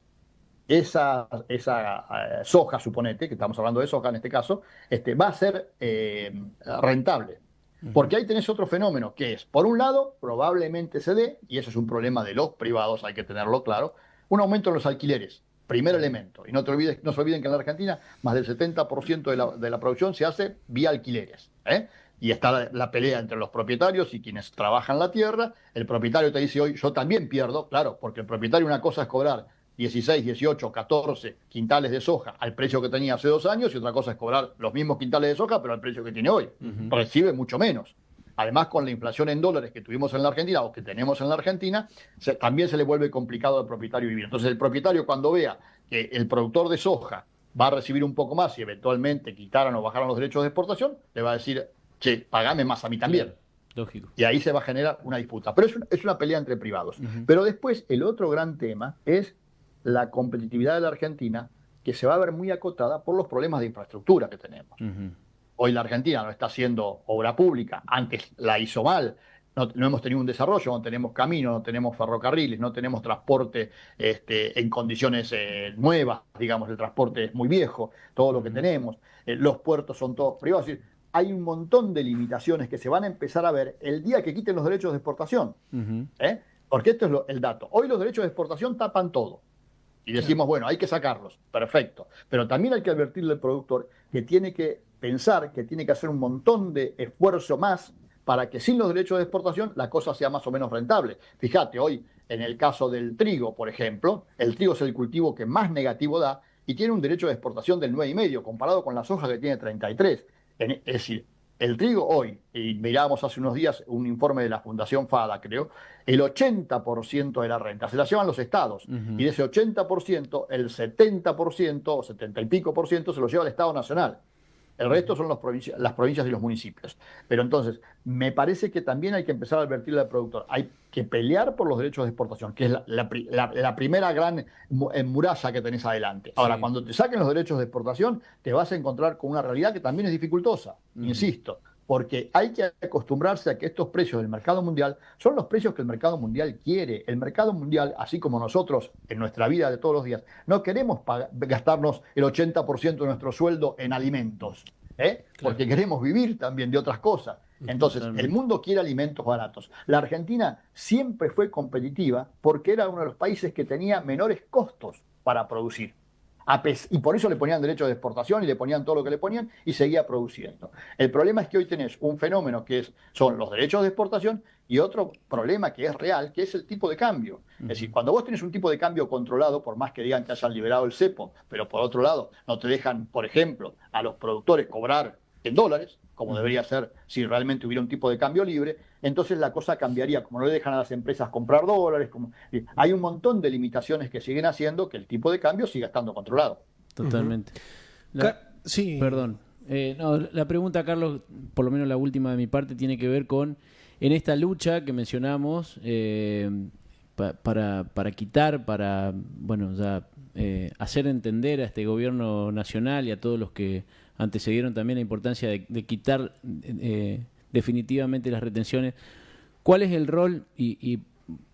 esa soja, suponete, que estamos hablando de soja en este caso, va a ser rentable. Porque ahí tenés otro fenómeno que es, por un lado, probablemente se dé, y eso es un problema de los privados, hay que tenerlo claro, un aumento en los alquileres. Primer elemento. Y no se olviden que en la Argentina más del 70% de la producción se hace vía alquileres. Y está la pelea entre los propietarios y quienes trabajan la tierra. El propietario te dice hoy, yo también pierdo, claro, porque el propietario una cosa es cobrar 16, 18, 14 quintales de soja al precio que tenía hace 2 años y otra cosa es cobrar los mismos quintales de soja pero al precio que tiene hoy. Recibe mucho menos. Además, con la inflación en dólares que tuvimos en la Argentina o que tenemos en la Argentina, también se le vuelve complicado al propietario vivir. Entonces, el propietario cuando vea que el productor de soja va a recibir un poco más y eventualmente quitaran o bajaran los derechos de exportación, le va a decir, che, pagame más a mí también. Claro, lógico. Y ahí se va a generar una disputa. Pero es una pelea entre privados. Pero después, el otro gran tema es la competitividad de la Argentina, que se va a ver muy acotada por los problemas de infraestructura que tenemos. Hoy la Argentina no está haciendo obra pública, antes la hizo mal, no hemos tenido un desarrollo, no tenemos caminos, no tenemos ferrocarriles, no tenemos transporte en condiciones nuevas, digamos, el transporte es muy viejo, todo lo que tenemos, los puertos son todos privados, es decir, hay un montón de limitaciones que se van a empezar a ver el día que quiten los derechos de exportación, porque esto es el dato. Hoy los derechos de exportación tapan todo. Y decimos, bueno, hay que sacarlos, perfecto. Pero también hay que advertirle al productor que tiene que pensar, que tiene que hacer un montón de esfuerzo más para que sin los derechos de exportación la cosa sea más o menos rentable. Fíjate, hoy en el caso del trigo, por ejemplo, el trigo es el cultivo que más negativo da y tiene un derecho de exportación del 9,5 comparado con la soja que tiene 33. Es decir, el trigo hoy, y miramos hace unos días un informe de la Fundación FADA, creo, el 80% de la renta se la llevan los estados. Y de ese 80%, el 70% o 70 y pico por ciento se lo lleva el Estado Nacional. El resto son las provincias y los municipios. Pero entonces, me parece que también hay que empezar a advertirle al productor. Hay que pelear por los derechos de exportación, que es la primera gran muralla que tenés adelante. Ahora, cuando te saquen los derechos de exportación, te vas a encontrar con una realidad que también es dificultosa, insisto. Porque hay que acostumbrarse a que estos precios del mercado mundial son los precios que el mercado mundial quiere. El mercado mundial, así como nosotros en nuestra vida de todos los días, no queremos gastarnos el 80% de nuestro sueldo en alimentos, porque queremos vivir también de otras cosas. Entonces, el mundo quiere alimentos baratos. La Argentina siempre fue competitiva porque era uno de los países que tenía menores costos para producir. Y por eso le ponían derechos de exportación y le ponían todo lo que le ponían y seguía produciendo. El problema es que hoy tenés un fenómeno que son los derechos de exportación y otro problema que es real, que es el tipo de cambio. Es decir, cuando vos tenés un tipo de cambio controlado, por más que digan que hayan liberado el cepo, pero por otro lado no te dejan, por ejemplo, a los productores cobrar en dólares, como debería ser si realmente hubiera un tipo de cambio libre, entonces la cosa cambiaría, como no le dejan a las empresas comprar dólares, hay un montón de limitaciones que siguen haciendo que el tipo de cambio siga estando controlado. Totalmente. Sí. Perdón. La pregunta, Carlos, por lo menos la última de mi parte, tiene que ver con, en esta lucha que mencionamos, para quitar, hacer entender a este gobierno nacional y a todos los que antecedieron también la importancia de quitar definitivamente las retenciones. ¿Cuál es el rol? Y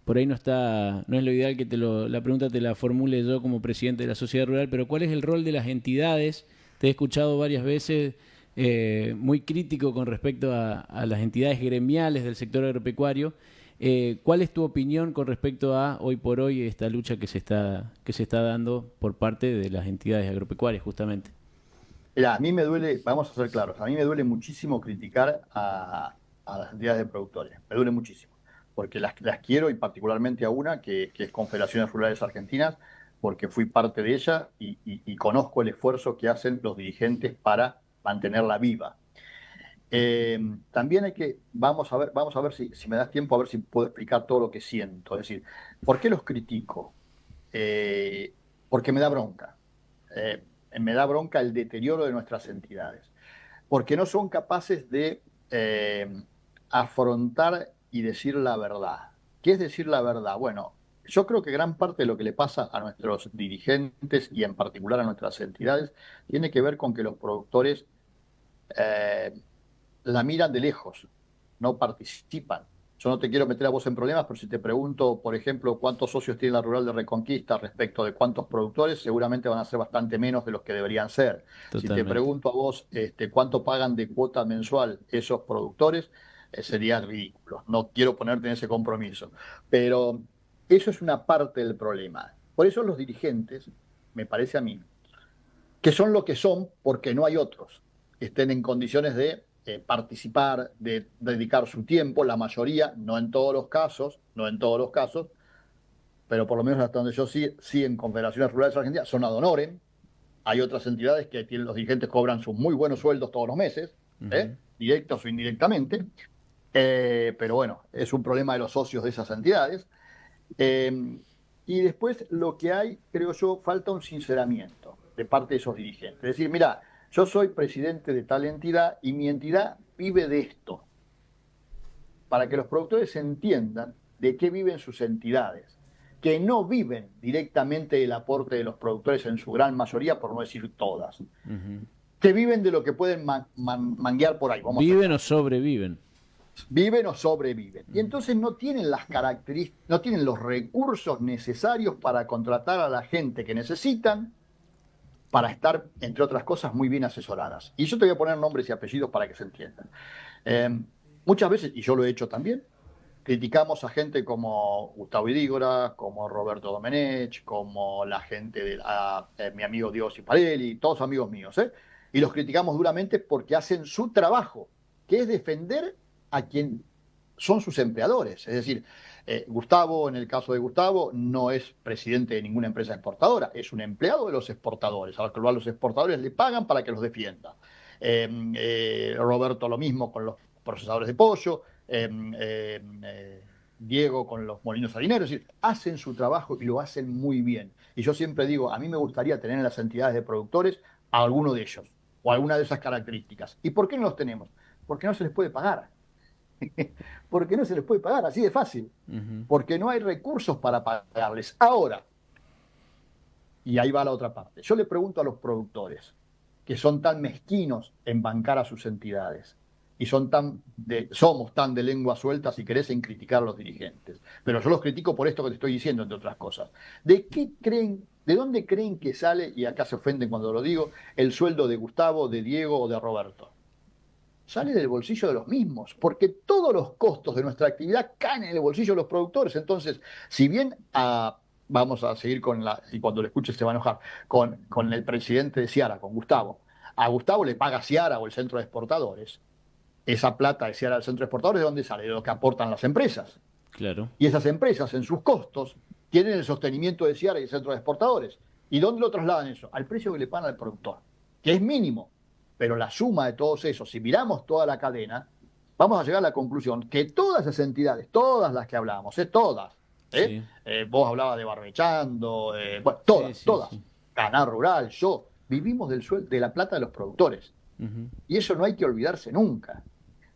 por ahí no es lo ideal que la pregunta te la formule yo como presidente de la sociedad rural, pero ¿cuál es el rol de las entidades? Te he escuchado varias veces muy crítico con respecto a las entidades gremiales del sector agropecuario. ¿Cuál es tu opinión con respecto a hoy por hoy esta lucha que se está dando por parte de las entidades agropecuarias justamente? Mira, a mí me duele, vamos a ser claros, a mí me duele muchísimo criticar a las entidades de productores, me duele muchísimo, porque las quiero y particularmente a una que es Confederaciones Rurales Argentinas, porque fui parte de ella y conozco el esfuerzo que hacen los dirigentes para mantenerla viva. También vamos a ver si me das tiempo, a ver si puedo explicar todo lo que siento. Es decir, ¿por qué los critico? Porque me da bronca. Me da bronca el deterioro de nuestras entidades. Porque no son capaces de afrontar y decir la verdad. ¿Qué es decir la verdad? Bueno, yo creo que gran parte de lo que le pasa a nuestros dirigentes y en particular a nuestras entidades tiene que ver con que los productores la miran de lejos, no participan. yo no te quiero meter a vos en problemas, pero si te pregunto, por ejemplo, cuántos socios tiene la Rural de Reconquista respecto de cuántos productores, seguramente van a ser bastante menos de los que deberían ser. Si te pregunto a vos cuánto pagan de cuota mensual esos productores, sería ridículo. No quiero ponerte en ese compromiso. Pero eso es una parte del problema. Por eso los dirigentes, me parece a mí, que son lo que son porque no hay otros que estén en condiciones de participar, de dedicar su tiempo, la mayoría, no en todos los casos, pero por lo menos hasta donde yo sí en Confederaciones Rurales Argentinas, son ad honorem. Hay otras entidades que tienen, los dirigentes cobran sus muy buenos sueldos todos los meses, directos o indirectamente, pero bueno, es un problema de los socios de esas entidades. Y después lo que hay, creo yo, falta un sinceramiento de parte de esos dirigentes. Es decir, mira, yo soy presidente de tal entidad y mi entidad vive de esto. Para que los productores entiendan de qué viven sus entidades, que no viven directamente del aporte de los productores en su gran mayoría, por no decir todas, que viven de lo que pueden manguear por ahí. ¿Viven o sobreviven? Viven o sobreviven. Y entonces no tienen las características, no tienen los recursos necesarios para contratar a la gente que necesitan para estar, entre otras cosas, muy bien asesoradas. Y yo te voy a poner nombres y apellidos para que se entiendan. Muchas veces, y yo lo he hecho también, criticamos a gente como Gustavo Idígora, como Roberto Domenech, como la gente de mi amigo Diego Ciparelli, todos amigos míos, y los criticamos duramente porque hacen su trabajo, que es defender a quien son sus empleadores. Es decir, Gustavo, en el caso de Gustavo, no es presidente de ninguna empresa exportadora, es un empleado de los exportadores, a los exportadores le pagan para que los defienda. Roberto lo mismo con los procesadores de pollo, Diego con los molinos harineros, es decir, hacen su trabajo y lo hacen muy bien. Y yo siempre digo, a mí me gustaría tener en las entidades de productores a alguno de ellos, o alguna de esas características. ¿Y por qué no los tenemos? Porque no se les puede pagar. Porque no se les puede pagar, así de fácil. Porque no hay recursos para pagarles. Ahora, y ahí va la otra parte, yo le pregunto a los productores, que son tan mezquinos en bancar a sus entidades, y somos tan de lengua suelta, si querés, en criticar a los dirigentes. Pero yo los critico por esto que te estoy diciendo, entre otras cosas. ¿De dónde creen que sale, y acá se ofenden cuando lo digo, el sueldo de Gustavo, de Diego o de Roberto? Sale del bolsillo de los mismos, porque todos los costos de nuestra actividad caen en el bolsillo de los productores. Entonces, si bien vamos a seguir y cuando lo escuches se va a enojar, con el presidente de Seara, con Gustavo, a Gustavo le paga Seara o el centro de exportadores. Esa plata de Seara al centro de exportadores, ¿de dónde sale? De lo que aportan las empresas. Claro. Y esas empresas, en sus costos, tienen el sostenimiento de Seara y el centro de exportadores. ¿Y dónde lo trasladan eso? Al precio que le pagan al productor, que es mínimo. Pero la suma de todos esos, si miramos toda la cadena, vamos a llegar a la conclusión que todas esas entidades, todas las que hablábamos, todas, Sí. Vos hablabas de Barbechando, bueno, todas, sí. Canar Rural, yo, vivimos de la plata de los productores. Y eso no hay que olvidarse nunca.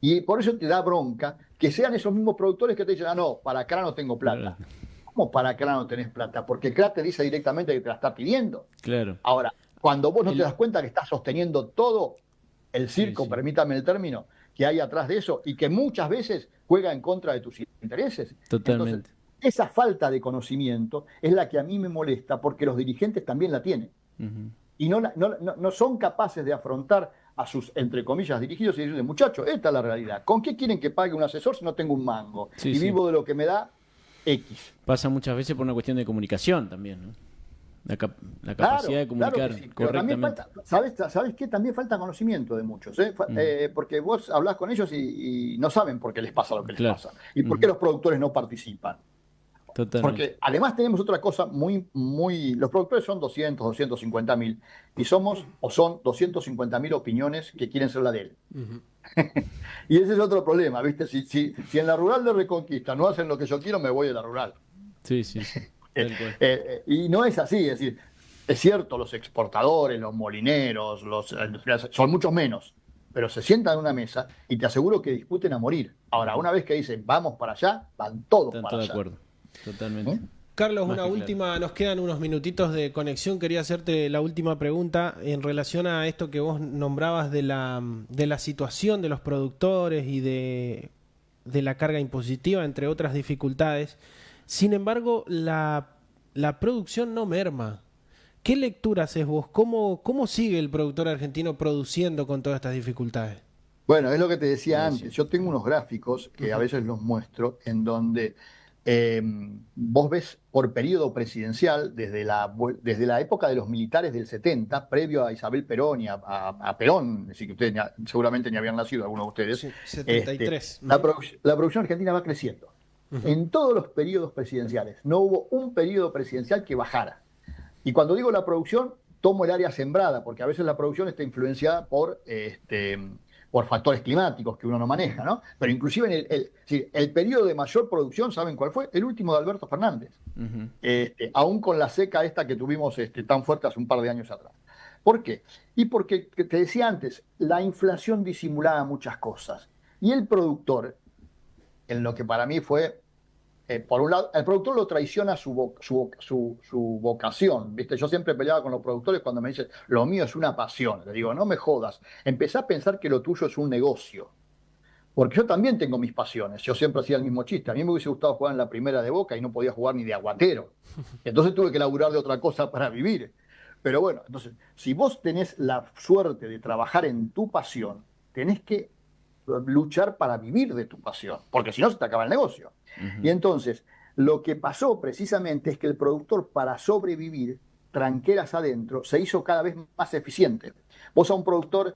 Y por eso te da bronca que sean esos mismos productores que te dicen, no, para acá no tengo plata. ¿Cómo para acá no tenés plata? Porque el CRA te dice directamente que te la está pidiendo. Claro. Ahora, cuando vos no te das cuenta que estás sosteniendo todo el circo, permítame el término, que hay atrás de eso y que muchas veces juega en contra de tus intereses. Totalmente. Entonces, esa falta de conocimiento es la que a mí me molesta porque los dirigentes también la tienen. Y no son capaces de afrontar a sus, entre comillas, dirigidos y decirle, muchachos, esta es la realidad. ¿Con qué quieren que pague un asesor si no tengo un mango? Vivo de lo que me da X. Pasa muchas veces por una cuestión de comunicación también, ¿no? La capacidad de comunicar correctamente. ¿Sabes qué? También falta conocimiento de muchos, porque vos hablás con ellos y no saben por qué les pasa lo que les pasa. Y por qué los productores no participan. Totalmente. Porque además tenemos otra cosa los productores son 250.000 y son 250.000 opiniones que quieren ser la de él. Y ese es otro problema, ¿viste? Si en la rural de Reconquista no hacen lo que yo quiero, me voy de la rural. Sí. Y no es así, es decir, es cierto, los exportadores, los molineros, los industriales, son muchos menos, pero se sientan en una mesa y te aseguro que discuten a morir. Ahora, una vez que dicen vamos para allá, van todos para allá. De acuerdo, totalmente. Carlos, una última, nos quedan unos minutitos de conexión. Quería hacerte la última pregunta en relación a esto que vos nombrabas de la situación de los productores y de de la carga impositiva, entre otras dificultades. Sin embargo, la producción no merma. ¿Qué lectura haces vos? ¿Cómo sigue el productor argentino produciendo con todas estas dificultades? Bueno, es lo que te decía antes. Yo tengo unos gráficos que a veces los muestro en donde vos ves por periodo presidencial, desde la época de los militares del 70, previo a Isabel Perón y a Perón, es decir, que ustedes seguramente ni habían nacido, algunos de ustedes. Sí, 73. La producción argentina va creciendo. En todos los periodos presidenciales. No hubo un periodo presidencial que bajara. Y cuando digo la producción, tomo el área sembrada, porque a veces la producción está influenciada por factores climáticos que uno no maneja, ¿no? Pero inclusive en el periodo de mayor producción, ¿saben cuál fue? El último de Alberto Fernández. Aún con la seca esta que tuvimos tan fuerte hace un par de años atrás. ¿Por qué? Y porque, te decía antes, la inflación disimulaba muchas cosas. Y el productor, en lo que para mí fue... por un lado, el productor lo traiciona su vocación, ¿viste? Yo siempre peleaba con los productores cuando me dicen, lo mío es una pasión. Le digo, no me jodas, empezá a pensar que lo tuyo es un negocio. Porque yo también tengo mis pasiones. Yo siempre hacía el mismo chiste. A mí me hubiese gustado jugar en la primera de Boca y no podía jugar ni de aguatero. Entonces tuve que laburar de otra cosa para vivir. Pero bueno, entonces, si vos tenés la suerte de trabajar en tu pasión, tenés que luchar para vivir de tu pasión, porque si no se te acaba el negocio. Y entonces, lo que pasó precisamente es que el productor, para sobrevivir, tranqueras adentro, se hizo cada vez más eficiente. Vos a un productor,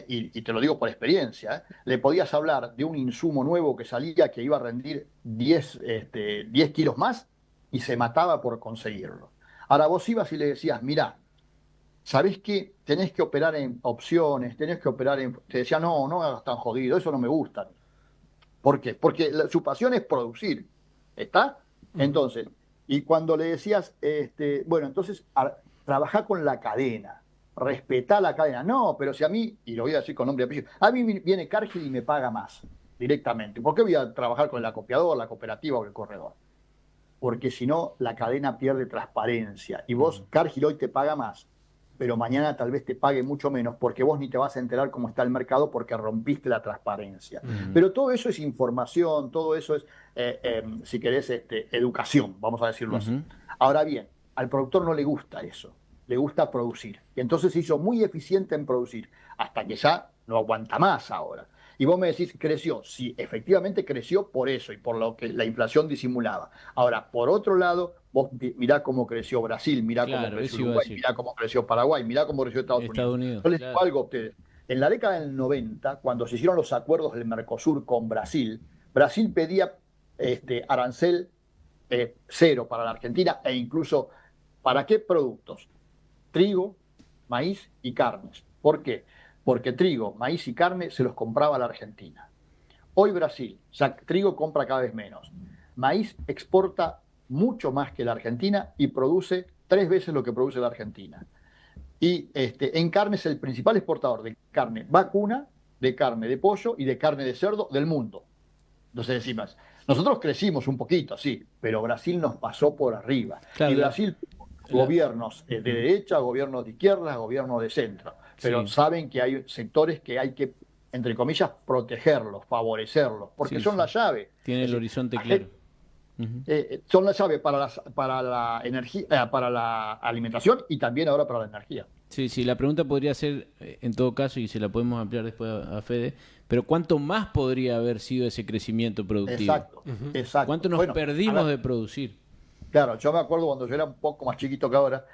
y te lo digo por experiencia, le podías hablar de un insumo nuevo que salía, que iba a rendir 10 kilos más, y se mataba por conseguirlo. Ahora vos ibas y le decías, mirá, ¿sabés qué? Tenés que operar en opciones, tenés que operar en... Te decía, no hagas tan jodido, eso no me gusta. ¿Por qué? Porque su pasión es producir. ¿Está? Entonces, y cuando le decías, bueno, entonces trabajá con la cadena, respetá la cadena. No, pero si a mí, y lo voy a decir con nombre y apellido, a mí viene Cargill y me paga más directamente. ¿Por qué voy a trabajar con el acopiador, la cooperativa o el corredor? Porque si no, la cadena pierde transparencia. Y vos, Cargill hoy te paga más, pero mañana tal vez te pague mucho menos porque vos ni te vas a enterar cómo está el mercado porque rompiste la transparencia. Pero todo eso es información, todo eso es, si querés, educación, vamos a decirlo así. Ahora bien, al productor no le gusta eso, le gusta producir. Y entonces se hizo muy eficiente en producir, hasta que ya no aguanta más ahora. Y vos me decís, creció. Sí, efectivamente creció por eso y por lo que la inflación disimulaba. Ahora, por otro lado, vos mirá cómo creció Brasil, mirá cómo creció Uruguay, mirá cómo creció Paraguay, mirá cómo creció Estados Unidos. Yo les digo algo a ustedes. En la década del 90, cuando se hicieron los acuerdos del Mercosur con Brasil, Brasil pedía arancel cero para la Argentina e incluso, ¿para qué productos? Trigo, maíz y carnes. ¿Por qué? Porque trigo, maíz y carne se los compraba la Argentina. Hoy Brasil, trigo compra cada vez menos. Maíz exporta mucho más que la Argentina y produce 3 veces lo que produce la Argentina. Y en carne es el principal exportador de carne vacuna, de carne de pollo y de carne de cerdo del mundo. Entonces decimos, nosotros crecimos un poquito, sí, pero Brasil nos pasó por arriba. Claro, y Brasil gobiernos de derecha, gobiernos de izquierda, gobiernos de centro. Pero saben que hay sectores que hay que, entre comillas, protegerlos, favorecerlos, porque son la llave. Tiene el horizonte claro. Son la llave para la energía, para la alimentación y también ahora para la energía. Sí, la pregunta podría ser, en todo caso, y se la podemos ampliar después a Fede, pero ¿cuánto más podría haber sido ese crecimiento productivo? Exacto. ¿Cuánto nos perdimos de producir? Claro, yo me acuerdo cuando yo era un poco más chiquito que ahora,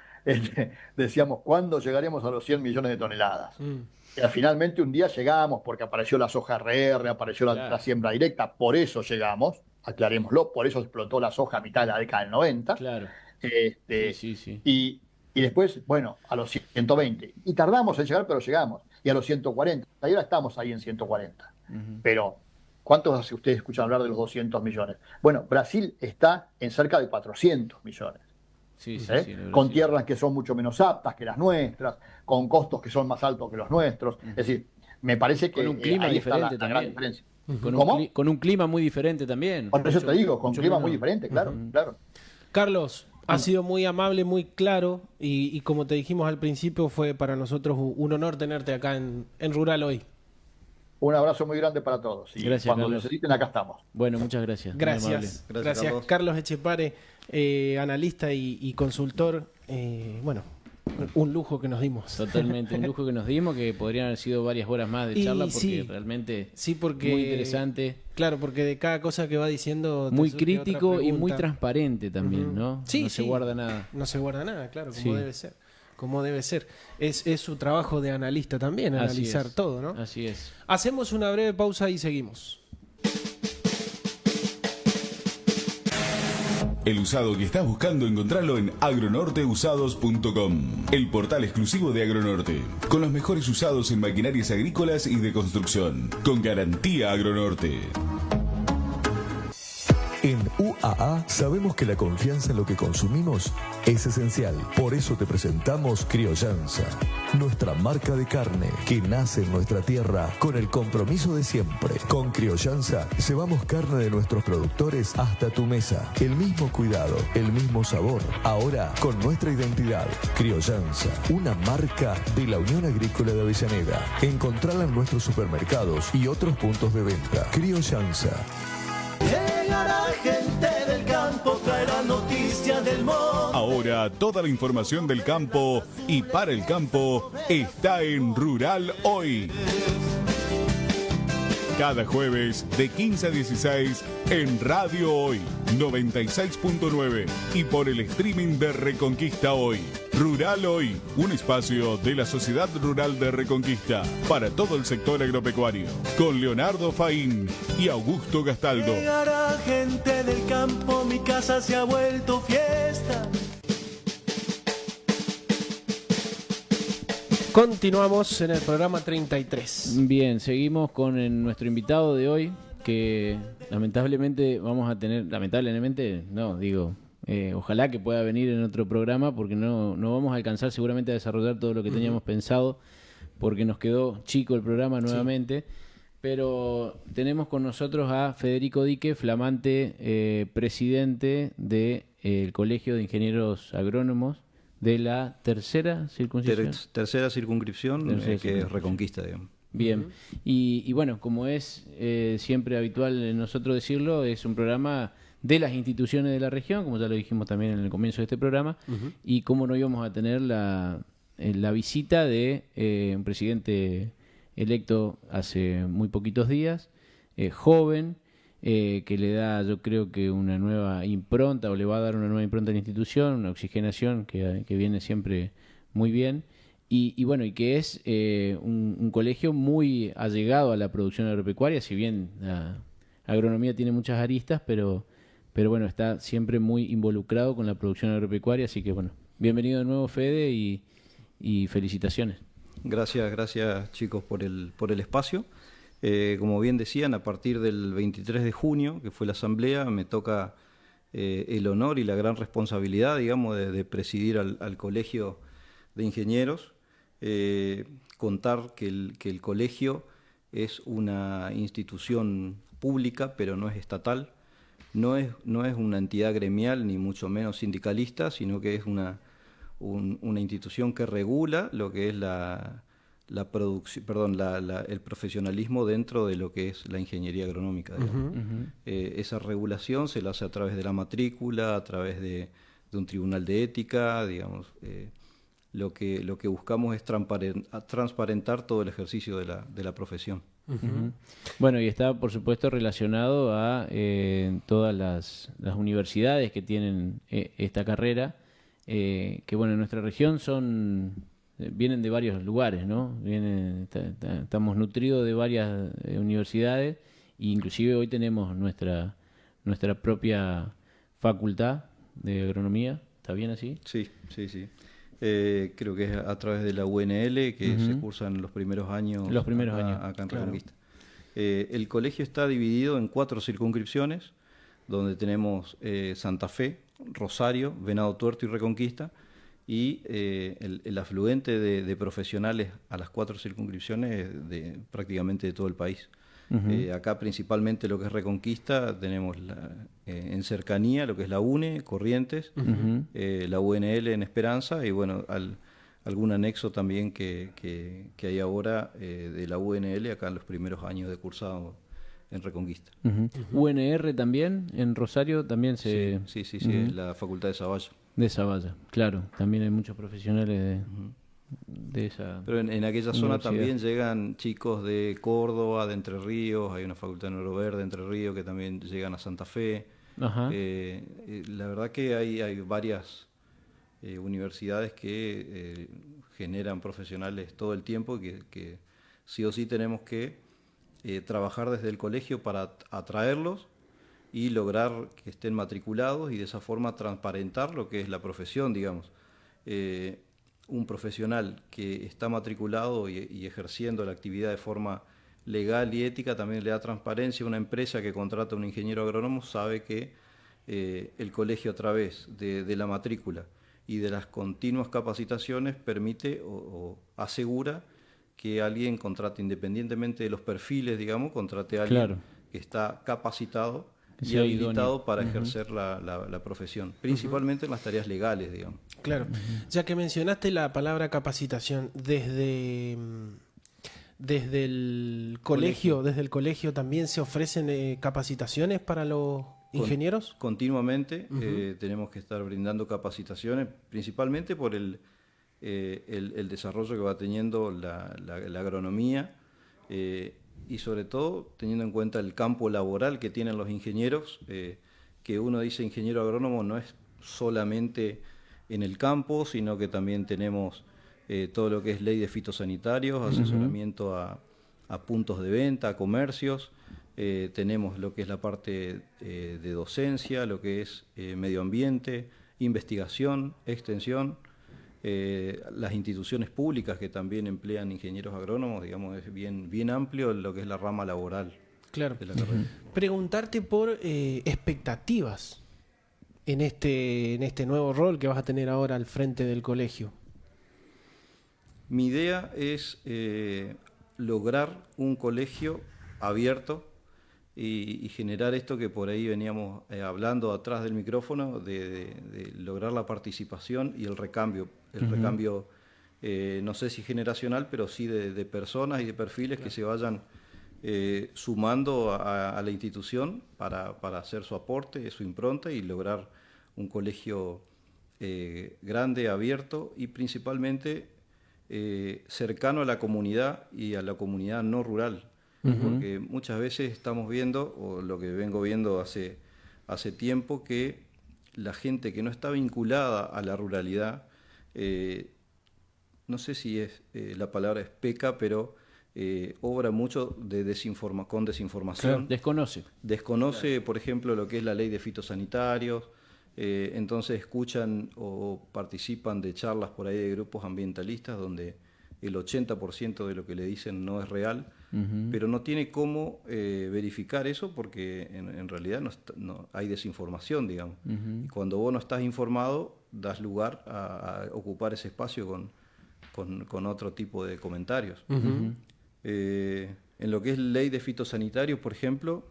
decíamos, ¿cuándo llegaremos a los 100 millones de toneladas? Y finalmente un día llegamos porque apareció la soja RR, apareció la siembra directa, por eso llegamos, aclarémoslo, por eso explotó la soja a mitad de la década del 90. Claro. Y después, bueno, a los 120. Y tardamos en llegar, pero llegamos. Y a los 140. Y ahora estamos ahí en 140. Pero, ¿cuántos de ustedes escuchan hablar de los 200 millones? Bueno, Brasil está en cerca de 400 millones. Con tierras que son mucho menos aptas que las nuestras, con costos que son más altos que los nuestros. Es decir, me parece que con un clima ahí diferente está la gran diferencia. Con un clima muy diferente también. Por eso te digo, con clima muy diferente, claro. Carlos, ha sido muy amable, muy claro y como te dijimos al principio, fue para nosotros un honor tenerte acá en Rural Hoy. Un abrazo muy grande para todos. Y Gracias, cuando Carlos. necesiten, acá estamos. Bueno, muchas gracias. Muy amable. Gracias, Carlos Echepare, analista y consultor. Bueno, un lujo que nos dimos. Totalmente, un lujo que nos dimos, que podrían haber sido varias horas más de charla, porque sí, realmente porque, muy interesante. Claro, porque de cada cosa que va diciendo... Muy crítico y muy transparente también, Ujú. ¿no? Sí, no se guarda nada. No se guarda nada, claro, como Sí. debe ser. Como debe ser. Es su trabajo de analista también, Así analizar es. todo, ¿no? Así es. Hacemos una breve pausa y seguimos. El usado que estás buscando encontrarlo en agronorteusados.com, el portal exclusivo de Agronorte, con los mejores usados en maquinarias agrícolas y de construcción, con garantía Agronorte. En UAA sabemos que la confianza en lo que consumimos es esencial. Por eso te presentamos Criollanza, nuestra marca de carne que nace en nuestra tierra con el compromiso de siempre. Con Criollanza llevamos carne de nuestros productores hasta tu mesa. El mismo cuidado, el mismo sabor. Ahora con nuestra identidad. Criollanza, una marca de la Unión Agrícola de Avellaneda. Encontrala en nuestros supermercados y otros puntos de venta. Criollanza. Llegará gente del campo, traerá noticias del monte. Ahora toda la información del campo y para el campo está en Rural Hoy. Cada jueves de 15 a 16 en Radio Hoy 96.9 y por el streaming de Reconquista Hoy. Rural Hoy, un espacio de la Sociedad Rural de Reconquista para todo el sector agropecuario, con Leonardo Faín y Augusto Gastaldo. Llegará gente del campo, mi casa se ha vuelto fiesta. Continuamos en el programa 33. Bien, seguimos con nuestro invitado de hoy, que lamentablemente vamos a tener, lamentablemente, no, digo, ojalá que pueda venir en otro programa, porque no vamos a alcanzar seguramente a desarrollar todo lo que teníamos pensado, porque nos quedó chico el programa nuevamente. Pero tenemos con nosotros a Federico Dique, flamante presidente del Colegio de Ingenieros Agrónomos de la tercera circunscripción. Tercera circunscripción, que es Reconquista, digamos. Bien, y bueno, como es siempre habitual en nosotros decirlo, es un programa de las instituciones de la región, como ya lo dijimos también en el comienzo de este programa, y cómo no íbamos a tener la visita de un presidente electo hace muy poquitos días, joven, que le da, yo creo que una nueva impronta, o le va a dar una nueva impronta a la institución, una oxigenación que viene siempre muy bien, y bueno, y que es un colegio muy allegado a la producción agropecuaria, si bien la agronomía tiene muchas aristas, pero bueno, está siempre muy involucrado con la producción agropecuaria, así que bueno, bienvenido de nuevo, Fede, y felicitaciones. Gracias chicos por el espacio. Como bien decían, a partir del 23 de junio, que fue la asamblea, me toca el honor y la gran responsabilidad, digamos, de presidir al Colegio de Ingenieros. Contar que el colegio es una institución pública, pero no es estatal, no es una entidad gremial, ni mucho menos sindicalista, sino que es una institución que regula lo que es el profesionalismo dentro de lo que es la ingeniería agronómica. Esa regulación se la hace a través de la matrícula, a través de un tribunal de ética, digamos. Lo que buscamos es transparentar todo el ejercicio de la profesión. Bueno, y está por supuesto relacionado a todas las universidades que tienen esta carrera, que bueno, en nuestra región vienen de varios lugares, ¿no? Estamos nutridos de varias universidades, e inclusive hoy tenemos nuestra propia facultad de agronomía. ¿Está bien así? Sí. Creo que es a través de la UNL que se cursan los primeros años acá en Reconquista. El colegio está dividido en 4 circunscripciones, donde tenemos Santa Fe, Rosario, Venado Tuerto y Reconquista, y el afluente de profesionales a las 4 circunscripciones prácticamente de todo el país. Acá principalmente lo que es Reconquista, tenemos en cercanía lo que es la UNE, Corrientes, la UNL en Esperanza, y bueno, algún anexo también que hay ahora de la UNL acá en los primeros años de cursado en Reconquista. UNR también, en Rosario también se... Sí, es la Facultad de Zavalla. De Zavalla, claro. También hay muchos profesionales de esa... Pero en aquella zona universidad. también llegan chicos de Córdoba, de Entre Ríos, hay una facultad en Oro Verde, Entre Ríos, que también llegan a Santa Fe. Ajá. La verdad que hay varias universidades que generan profesionales todo el tiempo que sí o sí tenemos que trabajar desde el colegio para atraerlos y lograr que estén matriculados y de esa forma transparentar lo que es la profesión, digamos. Un profesional que está matriculado y ejerciendo la actividad de forma legal y ética también le da transparencia. Una empresa que contrata a un ingeniero agrónomo sabe que el colegio, a través de la matrícula y de las continuas capacitaciones, permite o asegura que alguien contrate, independientemente de los perfiles, digamos, contrate a alguien que está capacitado y habilitado para ejercer la profesión, principalmente en las tareas legales, digamos. Claro. Ya que mencionaste la palabra capacitación, desde el colegio también se ofrecen capacitaciones para los ingenieros. Continuamente tenemos que estar brindando capacitaciones, principalmente por el desarrollo que va teniendo la agronomía y sobre todo teniendo en cuenta el campo laboral que tienen los ingenieros, que uno dice ingeniero agrónomo no es solamente en el campo, sino que también tenemos todo lo que es ley de fitosanitarios, asesoramiento a puntos de venta, a comercios, tenemos lo que es la parte de docencia, lo que es medio ambiente, investigación, extensión, las instituciones públicas que también emplean ingenieros agrónomos, digamos, es bien amplio lo que es la rama laboral. Claro. De la carrera. Preguntarte por expectativas en este nuevo rol que vas a tener ahora al frente del colegio. Mi idea es lograr un colegio abierto y generar esto que por ahí veníamos hablando atrás del micrófono, de lograr la participación y el recambio. Recambio, no sé si generacional, pero sí de personas y de perfiles que se vayan sumando a la institución para hacer su aporte, su impronta y lograr un colegio grande, abierto y principalmente cercano a la comunidad y a la comunidad no rural. Porque muchas veces estamos viendo, o lo que vengo viendo hace tiempo, que la gente que no está vinculada a la ruralidad, no sé si la palabra es peca, pero obra mucho con desinformación. Claro, Desconoce, por ejemplo, lo que es la ley de fitosanitarios, entonces escuchan o participan de charlas por ahí de grupos ambientalistas donde el 80% de lo que le dicen no es real, pero no tiene cómo verificar eso porque en realidad no hay desinformación, digamos. Y cuando vos no estás informado, das lugar a ocupar ese espacio con otro tipo de comentarios. En lo que es ley de fitosanitarios, por ejemplo,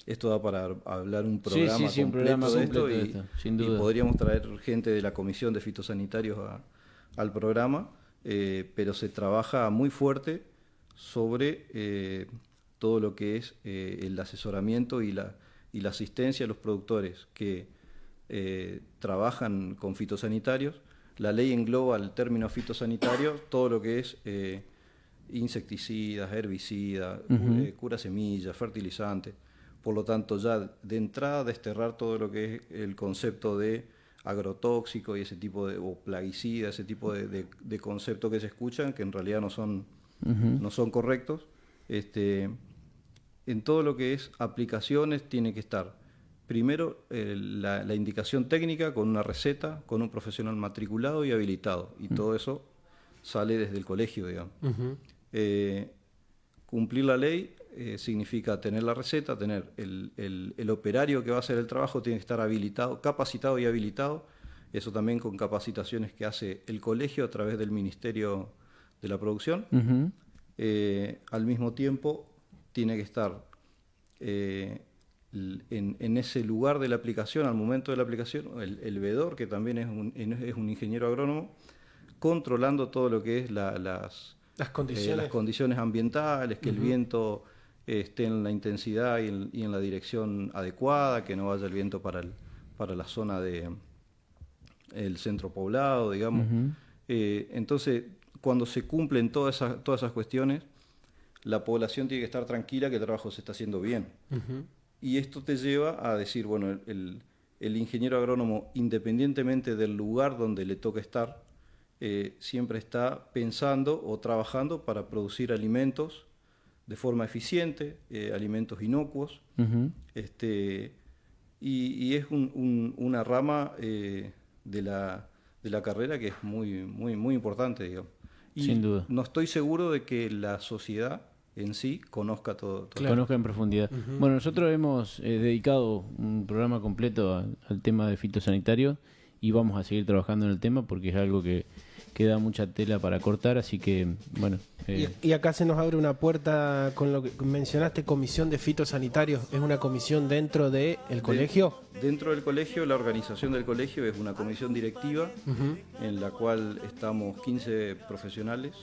esto da para hablar un programa completo de esto, sin duda. Y podríamos traer gente de la Comisión de Fitosanitarios al programa, pero se trabaja muy fuerte sobre todo lo que es el asesoramiento y la asistencia a los productores que trabajan con fitosanitarios. La ley engloba el término fitosanitario todo lo que es insecticidas, herbicidas, cura semillas, fertilizantes. Por lo tanto, ya de entrada desterrar todo lo que es el concepto de agrotóxico y ese tipo de, o plaguicida, ese tipo de conceptos que se escuchan, que en realidad no son correctos. En todo lo que es aplicaciones tiene que estar primero la indicación técnica con una receta, con un profesional matriculado y habilitado. Y todo eso sale desde el colegio, digamos. Cumplir la ley significa tener la receta, tener el operario que va a hacer el trabajo, tiene que estar habilitado, capacitado y habilitado. Eso también con capacitaciones que hace el colegio a través del Ministerio de la Producción. Al mismo tiempo tiene que estar en ese lugar de la aplicación, al momento de la aplicación, el veedor, que también es un ingeniero agrónomo, controlando todo lo que es las condiciones ambientales, que el viento esté en la intensidad y en la dirección adecuada, que no vaya el viento para la zona el centro poblado, digamos. Entonces, cuando se cumplen todas esas cuestiones, la población tiene que estar tranquila que el trabajo se está haciendo bien. Y esto te lleva a decir, bueno, el ingeniero agrónomo, independientemente del lugar donde le toque estar, siempre está pensando o trabajando para producir alimentos de forma eficiente, alimentos inocuos, y es una rama de la carrera que es muy, muy, muy importante, digamos. Y sin duda. no estoy seguro de que la sociedad en sí conozca todo. Conozca en profundidad. Bueno, nosotros hemos dedicado un programa completo al tema de fitosanitario y vamos a seguir trabajando en el tema porque es algo que da mucha tela para cortar, así que, bueno. Y acá se nos abre una puerta con lo que mencionaste, comisión de fitosanitarios. ¿Es una comisión dentro del colegio? Dentro del colegio, la organización del colegio es una comisión directiva en la cual estamos 15 profesionales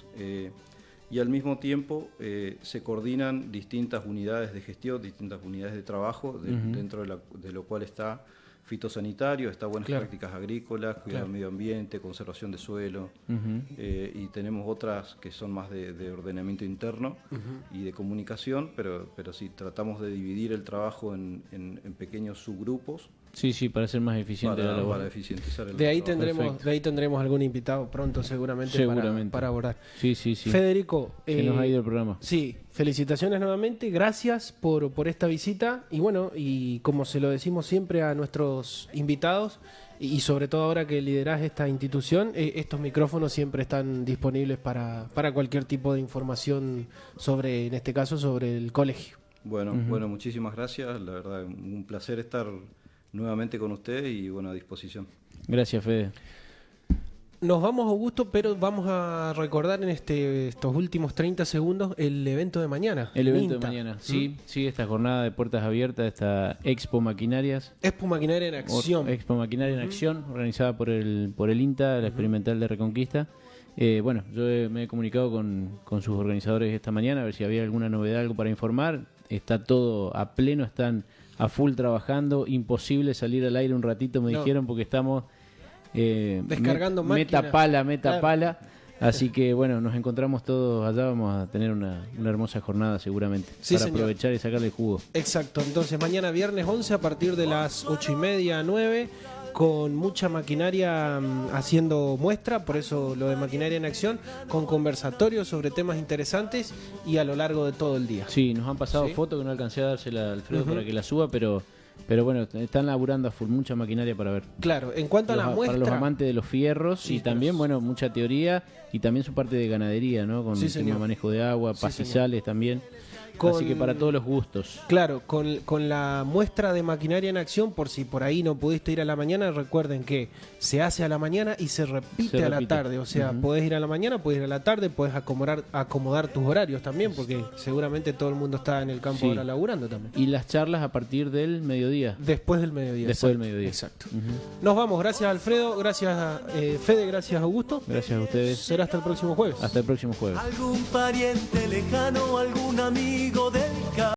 y al mismo tiempo se coordinan distintas unidades de gestión, distintas unidades de trabajo, dentro de lo cual está fitosanitario, está buenas prácticas agrícolas, cuidado del medio ambiente, conservación de suelo, y tenemos otras que son más de ordenamiento interno y de comunicación, pero sí, tratamos de dividir el trabajo en pequeños subgrupos. Sí, para ser más eficiente la labor. Para eficientizar el de ahí trabajo. tendremos algún invitado pronto seguramente. Para abordar. Sí. Federico, se nos ha ido el programa. Sí, felicitaciones nuevamente, gracias por esta visita y bueno, y como se lo decimos siempre a nuestros invitados y sobre todo ahora que liderás esta institución, estos micrófonos siempre están disponibles para cualquier tipo de información sobre, en este caso, sobre el colegio. Bueno, muchísimas gracias, la verdad, un placer estar nuevamente con ustedes y bueno, a disposición. Gracias, Fede. Nos vamos, Augusto, pero vamos a recordar en estos últimos 30 segundos el evento de mañana. El evento de mañana, sí, esta jornada de puertas abiertas, esta Expo Maquinarias. Expo Maquinaria en Acción. Expo Maquinaria en Acción, organizada por el INTA, la Experimental de Reconquista. Bueno, yo me he comunicado con sus organizadores esta mañana a ver si había alguna novedad, algo para informar. Está todo a pleno, están a full trabajando, imposible salir al aire un ratito, me dijeron, porque estamos descargando máquinas. Meta pala. Así que bueno, nos encontramos todos allá, vamos a tener una hermosa jornada seguramente, para aprovechar y sacarle el jugo. Exacto, entonces mañana viernes 11 a partir de las 8:30, 9, con mucha maquinaria haciendo muestra, por eso lo de Maquinaria en Acción, con conversatorios sobre temas interesantes y a lo largo de todo el día. Sí, nos han pasado fotos que no alcancé a dársela a Alfredo para que la suba, pero bueno, están laburando a full, mucha maquinaria para ver. Claro, en cuanto a la muestra, para los amantes de los fierros, y también, bueno, mucha teoría y también su parte de ganadería, ¿no? Con el tema de manejo de agua, pastizales también. Así que para todos los gustos. Claro, con la muestra de Maquinaria en Acción, por si por ahí no pudiste ir a la mañana, recuerden que se hace a la mañana y se repite a la tarde. O sea, podés ir a la mañana, podés ir a la tarde, podés acomodar tus horarios también, porque seguramente todo el mundo está en el campo ahora laburando también. Y las charlas a partir del mediodía. Después del mediodía. Exacto. Nos vamos, gracias Alfredo, gracias Fede, gracias Augusto. Gracias a ustedes. Será hasta el próximo jueves. Hasta el próximo jueves. Algún pariente lejano, algún amigo de